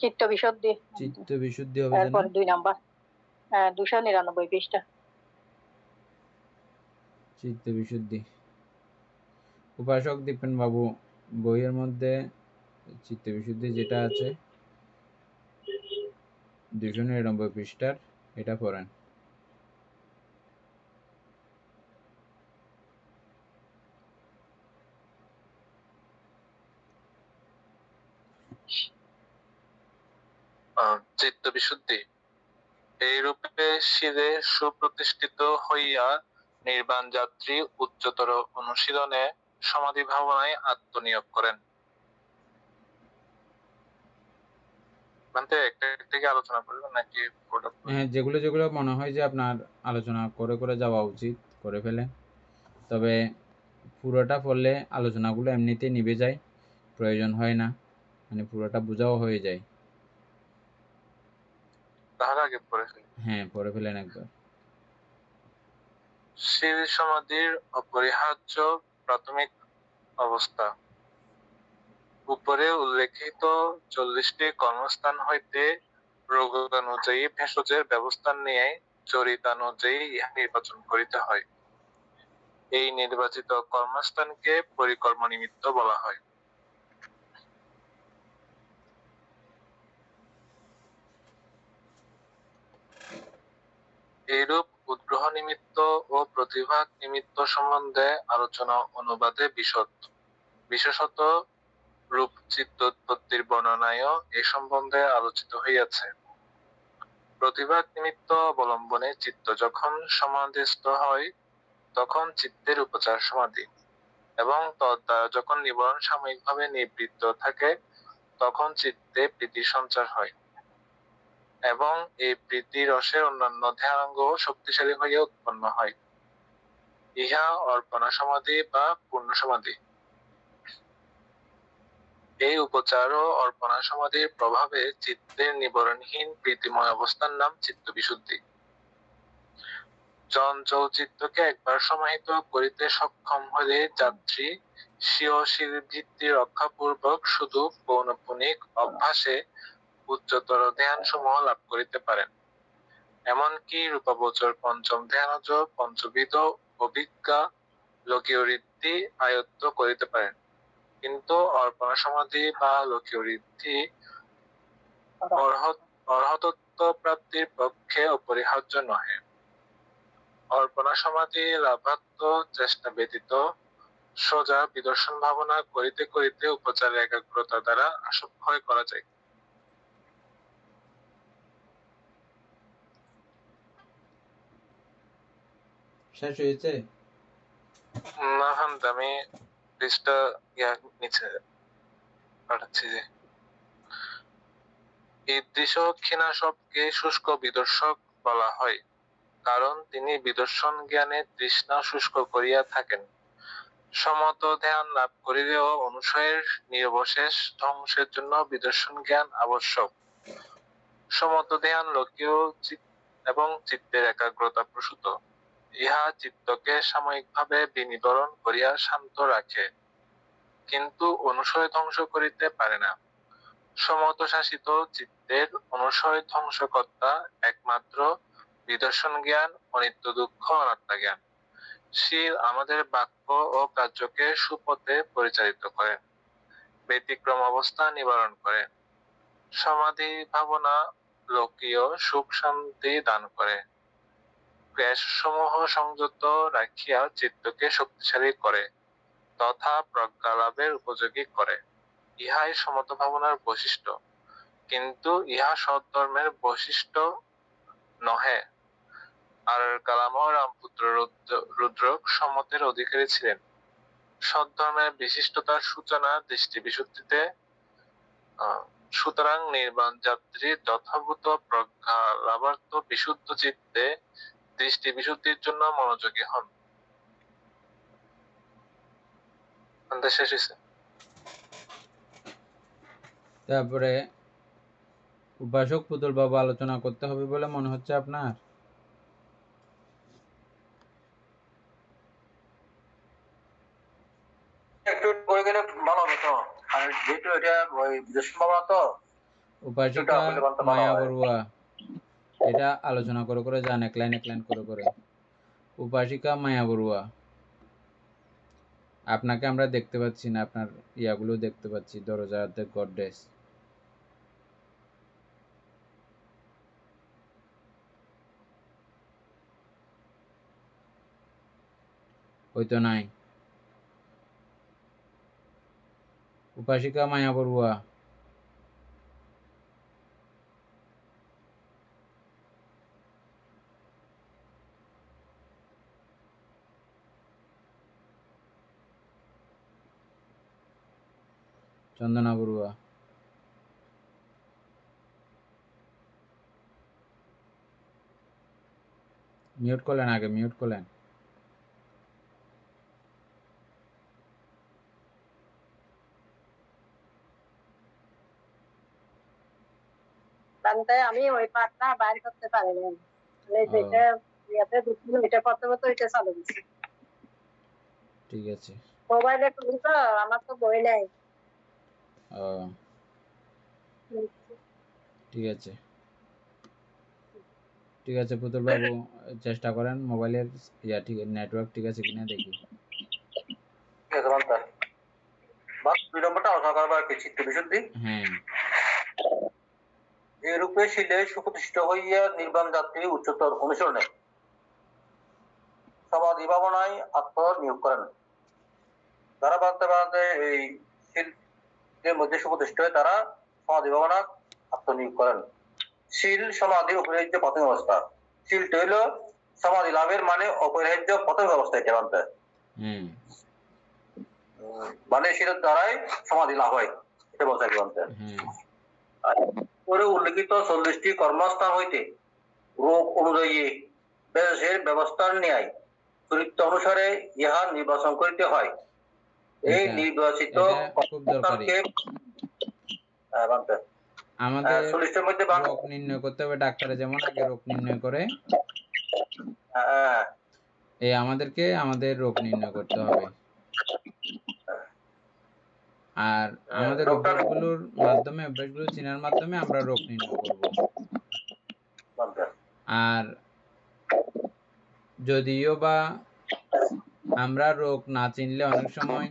চিত্ত বিশুদ্ধি হবে। এরপর 2 নাম্বার 299 পৃষ্ঠা।
চিত্ত বিশুদ্ধি উপাসক দীপেন বাবু বইয়ের মধ্যে চিত্ত বিশুদ্ধি যেটা আছে 299 পৃষ্ঠার, এটা পড়েন।
চিত্ত বিশুদ্ধি এই রূপে শিরে সুপ্রতিষ্ঠিত হইয়া নির্বাণ যাত্রী উচ্চতর অনুশীলনে সমাধি ভাবনায় আত্মনিয়োগ করেন। আলোচনা করবেন নাকি?
যেগুলো যেগুলো মনে হয় যে আপনার আলোচনা করে করে যাওয়া উচিত করে ফেলে, তবে পুরোটা পড়লে আলোচনাগুলো এমনিতেই নিভে যায়, প্রয়োজন হয় না, মানে পুরোটা বোঝাও হয়ে যায়।
তাহলে আগে পড়ে ফেলি।
হ্যাঁ, পড়ে ফেলেন একবার।
শীল সমাধির অপরিহার্য প্রাথমিক অবস্থা। উপরে উল্লেখিত 40টি কর্মস্থান হইতে রোগানুযায়ী ভেষজের ব্যবস্থা নিয়ে চরিতানুযায়ী ইহা নির্বাচন করিতে হয়। এই নির্বাচিত কর্মস্থানকে পরিকর্ম নিমিত্ত বলা হয়। এইরূপ উদ্গ্রহ নিমিত্ত ও প্রতিভাগ নিমিত্ত সম্বন্ধে আলোচনা অনুবাদে বিশেষত রূপ চিত্তোৎপত্তির বর্ণনায়ও এ সম্বন্ধে আলোচিত হইয়াছে। প্রতিভাগ নিমিত্ত অবলম্বনে চিত্ত যখন সমাধিস্থ হয় তখন চিত্তের উপচার সমাধি, এবং তদ্বারা যখন নিবরণ সাময়িকভাবে নিবৃত্ত থাকে তখন চিত্তে প্রীতি সঞ্চার হয়, এবং এই প্রীতি রসের অন্যান্য ধ্যানাঙ্গ শক্তিশালী হইয়া উৎপন্ন হয়। ইহা অর্পণা সমাধি বা পূর্ণ সমাধি। এই উপচার ও অর্পণা সমাধির প্রভাবে চিত্তের নিবরণহীন প্রীতিময় অবস্থার নাম চিত্ত বিশুদ্ধি। চঞ্চল চিত্তকে একবার সমাহিত করিতে সক্ষম হলে যাত্রী স্বীয় ভিত্তি রক্ষাপূর্বক শুধু পৌনঃপুনিক অভ্যাসে উচ্চতর ধ্যান সমূহ লাভ করিতে পারেন। এমনকি রূপাবচর পঞ্চম ধ্যানজ পঞ্চবিধ অভিজ্ঞা লোকীয় রীতি আয়ত্ত করিতে পারেন, কিন্তু অর্পণা সমাধি বা লোকীয় রীতি অর্হতত্ত্ব প্রাপ্তির পক্ষে অপরিহার্য নহে। অর্পণা সমাধি লাভার্থ চেষ্টা ব্যতীত সোজা বিদর্শন ভাবনা করিতে করিতে উপচারের একাগ্রতা দ্বারা আশক্ষয় করা যায়।
শেষ হয়েছে?
না হান্ত, আমি পৃষ্ঠা নিচে পাঠাচ্ছি যে ঈদৃশ ক্ষীণাসবকে শুষ্ক বিদর্শক বলা হয়, কারণ তিনি বিদর্শন জ্ঞানে তৃষ্ণা শুষ্ক করিয়া থাকেন। সমত ধ্যান লাভ করিলেও অনুশয়ের নিরবশেষ ধ্বংসের জন্য বিদর্শন জ্ঞান আবশ্যক। সমত ধ্যান লোকীয় এবং চিত্তের একাগ্রতা প্রসূত। ইহা চিত্তকে সাময়িকভাবে বিনিবরণ করিয়া শান্ত রাখে, কিন্তু অনুশয় ধ্বংস করিতে পারে না। সমত শাসিত চিত্তের অনুশয় ধ্বংসকর্তা একমাত্র বিদর্শন জ্ঞান, অনিত্য দুঃখ অনাত্মা জ্ঞান। শীল আমাদের বাক্য ও কার্যকে সুপথে পরিচালিত করে, ব্যতিক্রম অবস্থা নিবারণ করে। সমাধি ভাবনা লোকীয় সুখ শান্তি দান করে, ক্লেশ সমূহ সংযত রাখিয়া চিত্তকে শক্তিশালী করে তথা প্রজ্ঞা লাভের উপযোগী করে। ইহাই সমত ভাবনার বৈশিষ্ট্য, কিন্তু ইহা সৎধর্মের বৈশিষ্ট্য নহে। আর কালাম রামপুত্র রুদ্রক সমতের অধিকারী ছিলেন। সৎধর্মের বিশিষ্টতার সূচনা দৃষ্টি বিশুদ্ধিতে। সুতরাং নির্বাণ যাত্রী যথাভূত প্রজ্ঞা লাভার্থ বিশুদ্ধ চিত্তে দৃষ্টি বিশুদ্ধির জন্য মনোযোগী হন। শেষ হয়েছে।
তারপরে উপাসক পুতুল বাবু আলোচনা করতে হবে বলে মনে হচ্ছে আপনার?
একটু করে গেলে ভালো হবে তো, আর যেহেতু এটা ওই বিদেশি বাবা তো
উপাসিকা মায়া বড়ুয়া, এটা আলোচনা করে করে যান, এক লাইন করে করে। উপাসিকা মায়া বড়ুয়া, আপনাকে আমরা দেখতে পাচ্ছি না, আপনার ইয়াগুলো দেখতে পাচ্ছি, দরজাতে গডরেজ। ওই তো নাই। উপাসিকা মায়া বড়ুয়া, চন্দনা বড়ুয়া, মিউট করলেন, আগে মিউট করলেন।
আমি ওই পার্টটা বাইর করতে পারিনি, যেটা ইয়াতে ঢুকছিল এটা প্রথমত এটা চালু দিচ্ছি।
ঠিক আছে।
মোবাইলে খুলি তো, আমার তো বই নাই।
ও ঠিক আছে, ঠিক আছে পুতুল বাবু, চেষ্টা করেন মোবাইলের ঠিক নেটওয়ার্ক ঠিক আছে কিনা দেখি।
ঠিক আছে বান্ধব। বাস 2 নম্বরটা আলোচনা করবো আর কি, চিত্ত বিশুদ্ধি।
হ্যাঁ
এরূপে শিলে সুপ্রতিষ্ঠিত হইয়া নির্বাণ যাত্রী উচ্চতর অনুসরণে সমাধি ভাবনায় আত্মনিয়োগ করেন। যারা বাঁধতে বাঁধতে এই শিলের মধ্যে সুপ্রতিষ্ঠিত হয়ে তারা সমাধি ভাবনা আত্মনিয়োগ করেন। শিল সমাধি অপরিহার্য প্রাথমিক অবস্থা। শিলটা হইল সমাধি লাভের মানে অপরিহার্য প্রাথমিক অবস্থা, এটা বানতে
হ্যাঁ
মানে শিলের দ্বারাই সমাধি লাভ হয়, এটা বলতে বানতে।
হ্যাঁ
পরে উল্লেখিত 40টি কর্মস্থান হইতে রোগ অনুযায়ী বেশের ব্যবস্থার ন্যায় চরিত্র অনুসারে ইহা নির্বাচন করিতে হয়। এই
এটা
নির্বাচিত
এটা খুব দরকারি।
বানতে
আমাদের
40টার মধ্যে
রোগ নির্ণয় করতে হবে, ডাক্তারে যেমন আগে রোগ নির্ণয় করে এই আমাদেরকে আমাদের রোগ নির্ণয় করতে হবে। আর আমাদের অভ্যাসগুলোর মাধ্যমে, অভ্যাসগুলো চেনার মাধ্যমে আমরা রোগ নির্ণয় করব। আর যদিও বা আমরা রোগ না চিনলে অনেক সময়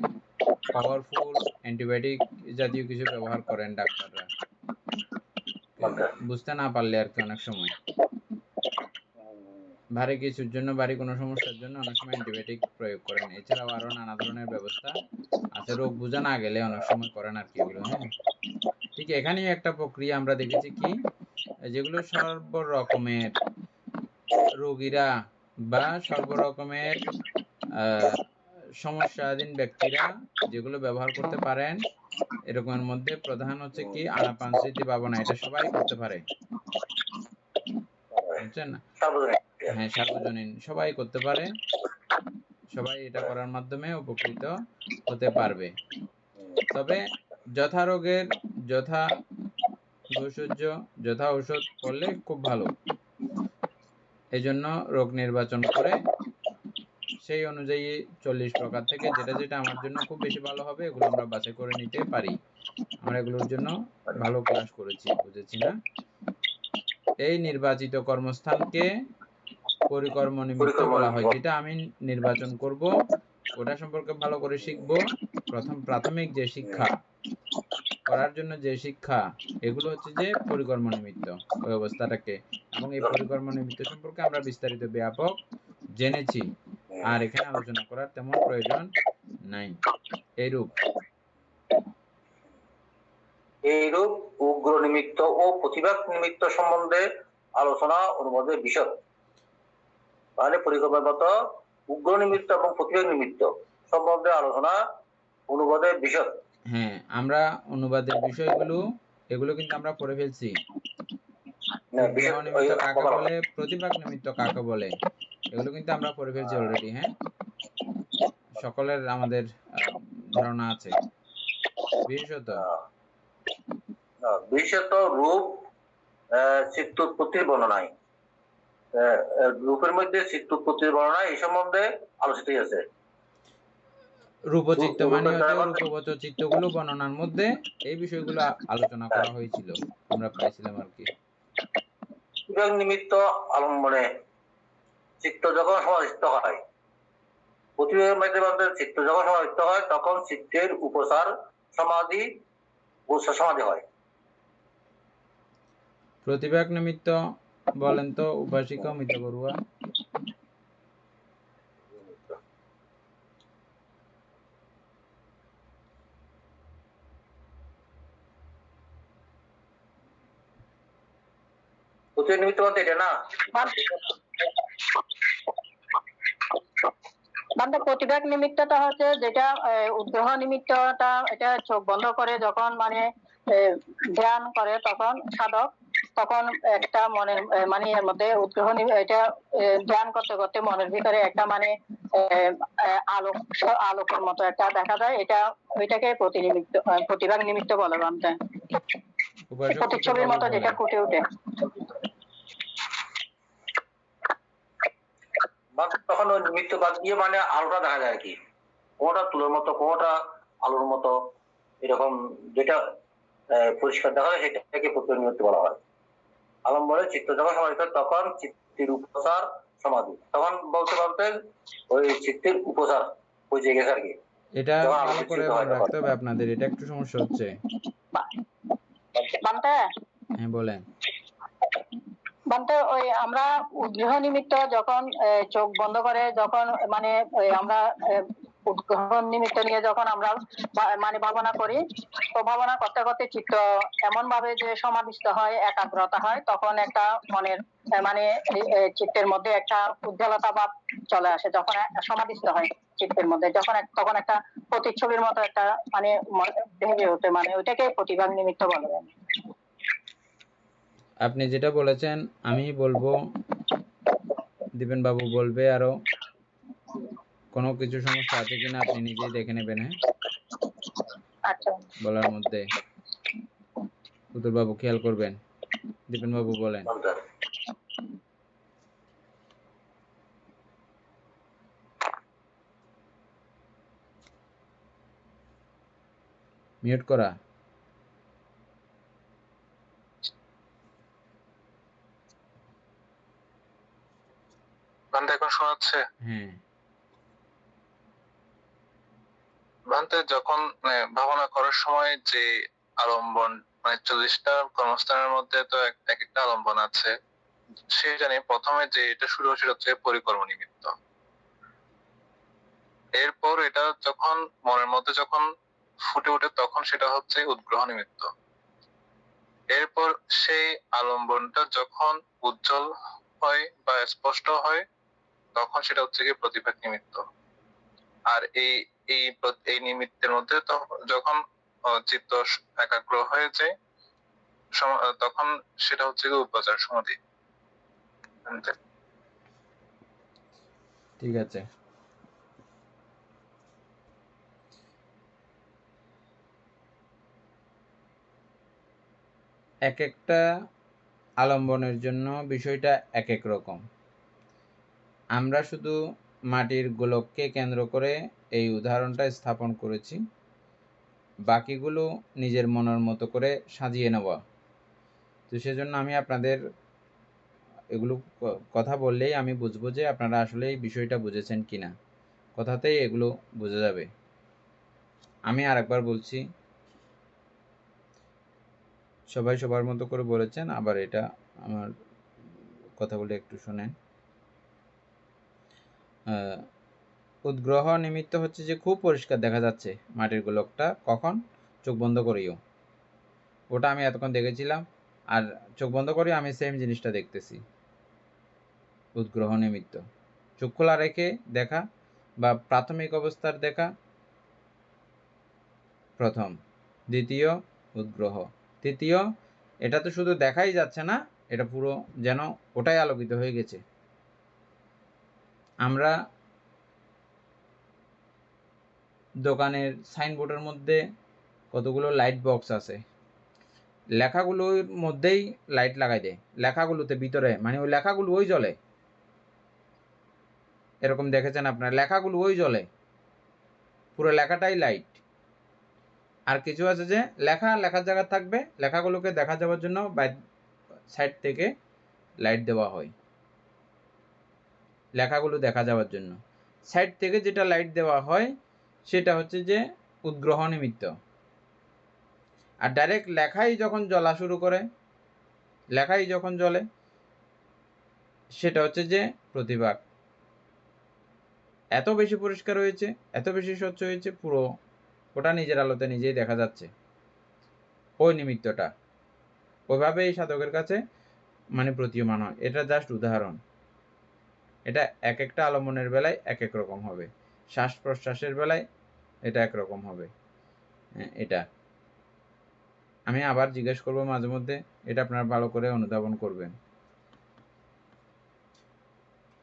পাওয়ারফুল অ্যান্টিবায়োটিক জাতীয় কিছু ব্যবহার করেন ডাক্তাররা, বুঝতে না পারলে আর কি। অনেক সময় ভারী কিছুর জন্য, ভারী কোনো সমস্যার জন্য অনেক সময় অ্যান্টিবায়োটিক প্রয়োগ করেন। এছাড়াও আরো নানা ধরনের ব্যবস্থা আছে, রোগ বোঝা না গেলে অনেক সময় করেন আর কি এগুলো। হ্যাঁ ঠিক এখানেই একটা প্রক্রিয়া আমরা দেখেছি কি, যেগুলো সর্বরকমের রোগীরা বা সর্বরকমের সমস্যাধীন ব্যক্তিরা যেগুলো ব্যবহার করতে পারেন, এরকমের মধ্যে প্রধান হচ্ছে কি আনাপান স্মৃতি ভাবনা। এটা সবাই করতে পারে, বুঝছেন না? হ্যাঁ সার্বজনীন, সবাই করতে পারে, সবাই এটা করার মাধ্যমে উপকৃত হতে পারবে। তবে যথা রোগের যথা ভেষজ যথা ঔষধ করলে খুব ভালো। এই জন্য রোগ নির্বাচন করে সেই অনুযায়ী 40 প্রকার থেকে যেটা যেটা আমার জন্য খুব বেশি ভালো হবে এগুলো আমরা বাছাই করে নিতে পারি। আমরা এগুলোর জন্য ভালো ক্লাস করেছি, বুঝেছি না? এই নির্বাচিত কর্মস্থানকে পরিকর্ম নিমিত্ত বলা হয়। যেটা আমি নির্বাচন করব ওটা সম্পর্কে ভালো করে শিখবো। প্রাথমিক যে শিক্ষা করার জন্য যে শিক্ষা, এগুলো হচ্ছে যে পরিকর্ম নিমিত্ত ওই অবস্থাটাকে, এবং এই পরিকর্ম নিমিত্ত সম্পর্কে আমরা বিস্তারিত ব্যাপক জেনেছি, আর এখানে আলোচনা করার তেমন প্রয়োজন নাই।
এইরূপ উগ্র নিমিত্ত ও প্রতিভাগ নিমিত্ত সম্বন্ধে আলোচনা অনুবাদের বিষয়। তাহলে পরিকল্পনাগত উগ্র নিমিত্ত এবং প্রতিভাগ নিমিত্ত সম্বন্ধে আলোচনা অনুবাদের বিষয়।
হ্যাঁ আমরা অনুবাদের বিষয়গুলো এগুলো কিন্তু আমরা পড়ে ফেলছি। উগ্র নিমিত্ত কাকে বলে, প্রতিভাগ নিমিত্ত কাকে বলে, এগুলো কিন্তু আমরা পড়ে ফেলছি অলরেডি। হ্যাঁ সকলের আমাদের ধারণা আছে।
বিশেষত রূপ চিত্তোৎপত্তির বর্ণনায়, রূপের মধ্যে চিত্তোৎপত্তির বর্ণনা এই সম্বন্ধে আলোচিত আছে।
রূপচিত্ত মানে হচ্ছে রূপগত চিত্তগুলো বর্ণনার মধ্যে এই বিষয়গুলো আলোচনা করা হয়েছিল, আমরা পাইছিলাম আর কি।
প্রতিভাগ নিমিত্ত আলম্বনে চিত্ত যখন সমাধিস্থ হয়, প্রতিভাগের মাধ্যমে চিত্ত যখন সমাধিস্থ হয় তখন চিত্তের উপসার সমাধি সমাধি হয়।
প্রতিভাগ নিমিত্ত বলেন তো উপাসিকা মিতা বড়ুয়া।
প্রতিভাগ নিমিত্ত বলতে এটা না,
প্রতিভাগ নিমিত্তটা হচ্ছে যেটা উদ্গ্রহ নিমিত্তটা, এটা চোখ বন্ধ করে যখন মানে ধ্যান করে তখন সাধক, তখন একটা মনের মানে এর মধ্যে উদ্গ্রহ এটা ধ্যান করতে করতে মনের ভিতরে একটা মানে আলোক আলোকের মতো একটা দেখা যায়, এটা ওইটাকে প্রতিভাগ নিমিত্ত বলে বানতে, প্রতিচ্ছবির মতো যেটা ফুটে ওঠে।
তখন ওই নিমিত্ত বাদ দিয়ে মানে আলোটা দেখা যায় আর কি, কোনটা তুলোর মতো কোনটা আলোর মতো এরকম যেটা পরিষ্কার দেখা যায় সেটাকে প্রত্যয় নিমিত্ত বলা হয়। আলম্বনে চিত্ত যখন সমাহিত তখন চিত্তের উপচার সমাধি, তখন বলতে বলতে ওই চিত্তের উপচার ওই যে গেছে আর কি।
এটা
যখন
ভালো
আলোকিত
করে
হয়
মনে
তখন।
রাখতে হবে আপনাদের, এটা একটু সমস্যা হচ্ছে।
বান্তে
হ্যাঁ বলেন।
বান্তে ওই আমরা উদ্গ্রহ নিমিত্ত যখন চোখ বন্ধ করে যখন মানে আমরা উদ্গ্রহ নিমিত্ত নিয়ে যখন আমরা মানে ভাবনা করি, তো ভাবনা করতে করতে চিত্ত এমন ভাবে যে সমাধিস্থ হয়, একাগ্রতা হয়, তখন একটা মনের মানে চিত্তের মধ্যে একটা উজ্জ্বলতা ভাব চলে আসে যখন সমাধিস্থ হয় চিত্তের মধ্যে, যখন তখন একটা প্রতিচ্ছবির মতো একটা মানে ভেবে ওঠে, মানে ওইটাকে প্রতিভাগ নিমিত্ত বলে।
আপনি যেটা বলেছেন আমি বলবো, দীপেন বাবু বলবে আরো। কোনো কিছু সমস্যা আছে কিনা আপনি নিজেই দেখে নেবেন। হ্যাঁ,
আচ্ছা,
বলার মধ্যে পুতুল বাবু খেয়াল করবেন। দীপেন বাবু বলেন। মিউট করা।
বান্তে এখন শোনাচ্ছে?
হ্যাঁ,
বান্তে যখন ভাবনা করার সময় যে আলম্বন, মানে 40টা কর্মস্থানের মধ্যে তো এক একটা আলম্বন আছে, সে জানি প্রথমে যে এটা শুরু হয় সেটা হচ্ছে পরিকর্ম নিমিত্ত। এরপর এটা যখন মনের মধ্যে যখন ফুটে ওঠে তখন সেটা হচ্ছে উদ্গ্রহ নিমিত্ত। এরপর সেই আলম্বনটা যখন উজ্জ্বল হয় বা স্পষ্ট হয় তখন সেটা হচ্ছে কি প্রতিভাগ নিমিত্ত। আর এই এই এই নিমিত্তের মধ্যে যখন চিত্ত একাগ্র হয়ে যায় তখন সেটা হচ্ছে কি উপচার সমাধি।
ঠিক আছে। এক একটা আলম্বনের জন্য বিষয়টা এক এক রকম। আমরা শুধু মাটির গোলককে কেন্দ্র করে এই উদাহরণটা স্থাপন করেছি, বাকিগুলো নিজের মনের মতো করে সাজিয়ে নেওয়া। তো সেজন্য আমি আপনাদের এগুলো কথা বললেই আমি বুঝবো যে আপনারা আসলে এই বিষয়টা বুঝেছেন কিনা, কথাতেই এগুলো বোঝা যাবে। আমি আরেকবার বলছি, সবাই সবার মতো করে বলেছেন, আবার এটা আমার কথাগুলো একটু শোনেন। উদ্গ্রহ নিমিত্ত হচ্ছে যে খুব পরিষ্কার দেখা যাচ্ছে মাটির গোলকটা, কখন? চোখ বন্ধ করেও। ওটা আমি এতক্ষণ দেখেছিলাম, আর চোখ বন্ধ করে আমি সেম জিনিসটা দেখতেছি। উদ্গ্রহ নিমিত্ত চোখ খোলা রেখে দেখা বা প্রাথমিক অবস্থার দেখা প্রথম, দ্বিতীয় উদ্গ্রহ, তৃতীয় এটা তো শুধু দেখাই যাচ্ছে না, এটা পুরো যেন ওটাই আলোকিত হয়ে গেছে। আমরা দোকানের সাইনবোর্ডের মধ্যে কতগুলো লাইট বক্স আছে, লেখাগুলোর মধ্যেই লাইট লাগাই দেয়, লেখাগুলোতে ভিতরে, মানে ওই লেখাগুলো ওই জ্বলে। এরকম দেখেছেন আপনার? লেখাগুলো ওই জ্বলে, পুরো লেখাটাই লাইট। আর কিছু আছে যে লেখার জায়গা থাকবে, লেখাগুলোকে দেখা যাওয়ার জন্য সাইড থেকে লাইট দেওয়া হয়। লেখাগুলো দেখা যাওয়ার জন্য সাইড থেকে যেটা লাইট দেওয়া হয় সেটা হচ্ছে যে উদ্গ্রহ নিমিত্ত। আর ডাইরেক্ট লেখাই যখন জ্বলা শুরু করে, লেখাই যখন জ্বলে, সেটা হচ্ছে যে প্রতিভাগ। এত বেশি পরিষ্কার হয়েছে, এত বেশি স্বচ্ছ হয়েছে, পুরো ওটা নিজের আলোতে নিজেই দেখা যাচ্ছে ওই নিমিত্তটা। ওইভাবেই সাধকের কাছে মানে প্রতীয়মান হয়। এটা জাস্ট উদাহরণ। এটা এক একটা আলম্বনের বেলায় এক এক রকম হবে, শ্বাস প্রশ্বাসের বেলায় এটা একরকম হবে। এটা আমি আবার জিজ্ঞেস করবো মাঝে মধ্যে, এটা আপনারা ভালো করে অনুধাবন করবেন।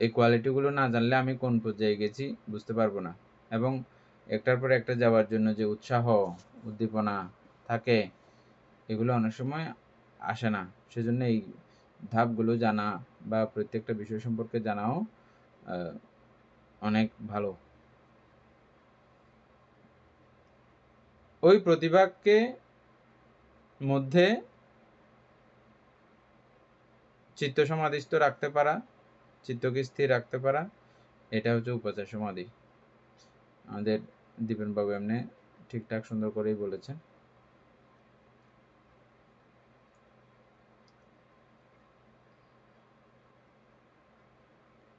এই কোয়ালিটিগুলো না জানলে আমি কোন পর্যায়ে গেছি বুঝতে পারবো না, এবং একটার পর একটা যাওয়ার জন্য যে উৎসাহ উদ্দীপনা থাকে এগুলো অনেক সময় আসে না। সেজন্য এই ধাপগুলো জানা বা প্রত্যেকটা বিষয় সম্পর্কে জানাও অনেক ভালো। ওই প্রতিভাগকে মধ্যে চিত্ত সমাধিস্থ রাখতে পারা, চিত্তকে স্থির রাখতে পারা, এটা হচ্ছে উপাচার সমাধি। আমাদের দীপেন বাবু এমনি ঠিকঠাক সুন্দর করেই বলেছেন।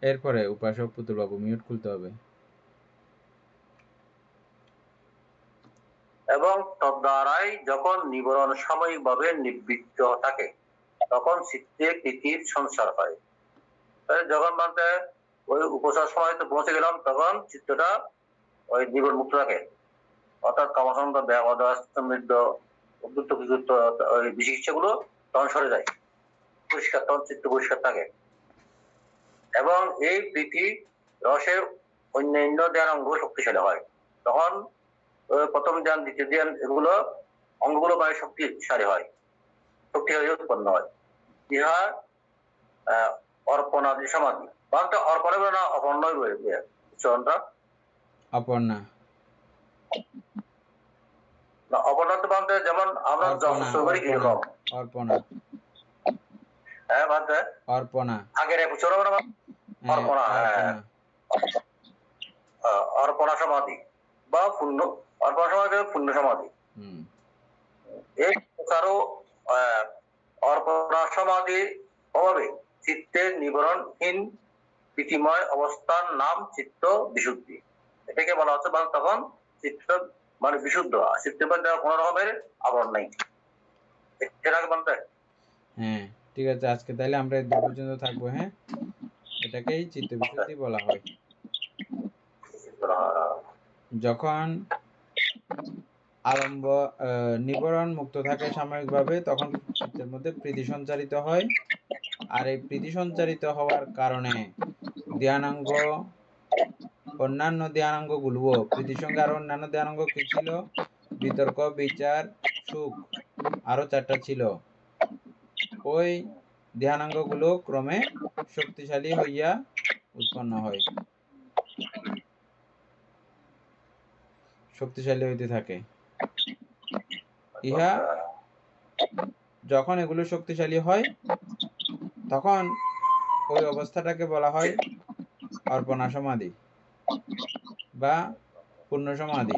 এরপরে উপাসক পুতুল বাবু মিউট খুলতে হবে।
এবং তদ্বারাই যখন নিবরণ সাময়িকভাবে নিবৃত্ত থাকে তখন চিত্তে প্রীতির সঞ্চার হয়। যখন বলতে ওই উপচার সময় তো পৌঁছে গেলাম তখন চিত্তটা ওই নিবরণ মুক্ত থাকে, অর্থাৎ কামাসন্ত ব্যাপাদ সমৃদ্ধ উদ্যুক্ত বিযুক্ত ওই বিচিকিৎসাগুলো তখন সরে যায়, পরিষ্কার, তখন চিত্ত পরিষ্কার থাকে। এবং এই প্রীতি রসের অন্যান্য ধ্যানাঙ্গ শক্তিশালী হয়। তখন প্রথম ধ্যান, দ্বিতীয় ধ্যান, এগুলো অঙ্গগুলো প্রায় শক্তিশালী হয়, শক্তিশালী উৎপন্ন হয়। ইহা অর্পণাদি সমাধি। বাংলা অর্পণে বলে না অপর্ণই বলে উচ্চারণটা?
অপর্ণা।
অপর্ণা তো বাংলা যেমন আমরা যশস্ব করি কিরকম?
অর্পণা।
হ্যাঁ বাংলা
অর্পণা।
আগের এক উচ্চারণ অর্পণা। হ্যাঁ, অর্পণা সমাধি বা পূর্ণ, অর্পণা সমাধি পূর্ণ সমাধি। এই প্রকারও অর্পণা সমাধি অভাবে চিত্তের নিবরণহীন প্রীতিময় অবস্থার নাম চিত্ত বিশুদ্ধি। এটাকে বলা হচ্ছে তখন চিত্ত মানে বিশুদ্ধ, চিত্তের মধ্যে কোনো রকমের আবরণ নাই। এটাকে বলতে
হ্যাঁ ঠিক আছে, আজকে তাহলে আমরা এই পর্যন্ত থাকবো। হ্যাঁ, এটাকেই চিত্ত বিশুদ্ধি বলা হয়। যখন আলম্ব নিবরণ মুক্ত থাকে সাময়িকভাবে তখন চিত্তের মধ্যে প্রীতি সঞ্চারিত হয়। আর এই প্রীতি সঞ্চারিত হওয়ার কারণে ধ্যানাঙ্গ, অন্যান্য ধ্যানাঙ্গগুলোও প্রীতির সঙ্গে আরো অন্যান্য ধ্যানাঙ্গ কি ছিল? বিতর্ক, বিচার, সুখ, আরো 4টা ছিল। ওই ধ্যানাঙ্গগুলো ক্রমে শক্তিশালী হইয়া উৎপন্ন হয়, শক্তিশালী হইতে থাকে। ইহা যখন এগুলো শক্তিশালী হয় তখন ওই অবস্থাটাকে বলা হয় অর্পণা সমাধি বা পূর্ণ সমাধি।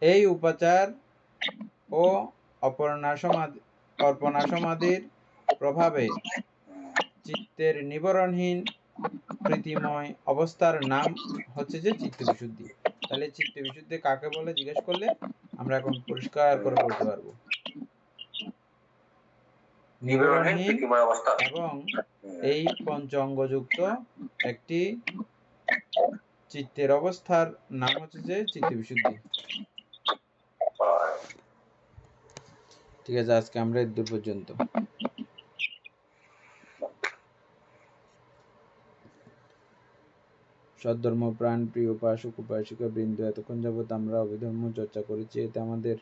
এই উপাচার ও অর্পণা সমাধির প্রভাবে চিত্তের নিবরণহীন প্রীতিময় অবস্থার নাম হচ্ছে যে চিত্ত বিশুদ্ধি। তাহলে চিত্ত বিশুদ্ধি কাকে বলে জিজ্ঞেস করলে আমরা এখন পরিষ্কার করে বলতে পারবো। নিবরণহীন এবং এই পঞ্চ অঙ্গযুক্ত একটি চিত্তের অবস্থার নাম হচ্ছে যে চিত্ত বিশুদ্ধি। ঠিক আছে, আজকে আমরা এই দূর পর্যন্ত। সদ্ধর্ম প্রাণ প্রিয় উপাসক উপাসিকা বৃন্দ, এতক্ষণ যাবৎ আমরা অভিধর্ম চর্চা করেছি। এতে আমাদের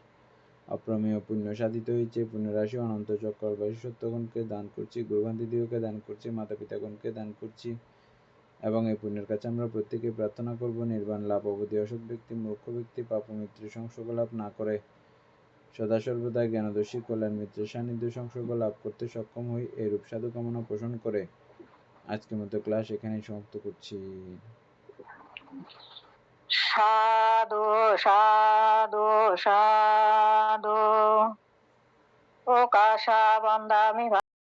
অপ্রমেয় পুণ্য সাধিত হয়েছে। পুণ্যরাশি অনন্ত চক্রবাসী সত্যগণকে দান করছি, গুরুভান্তিদিগকে দান করছি, মাতা পিতাগণকে দান করছি এবং এই পুণ্যের কাছে আমরা প্রত্যেকে প্রার্থনা করব নির্বাণ লাভ অবধি অসৎ ব্যক্তি, মূর্খ ব্যক্তি পাপ মিত্রের সংসর্গ লাভ না করে সদা সর্বদা জ্ঞানদর্শী কল্যাণ মিত্রের সান্নিধ্য সংসর্গ লাভ করতে সক্ষম হই, এরূপ সাধু কামনা পোষণ করে আজকের মতো ক্লাস এখানেই সমাপ্ত করছি।
সাধু সাধু সাধু ও কাশা বন্দামি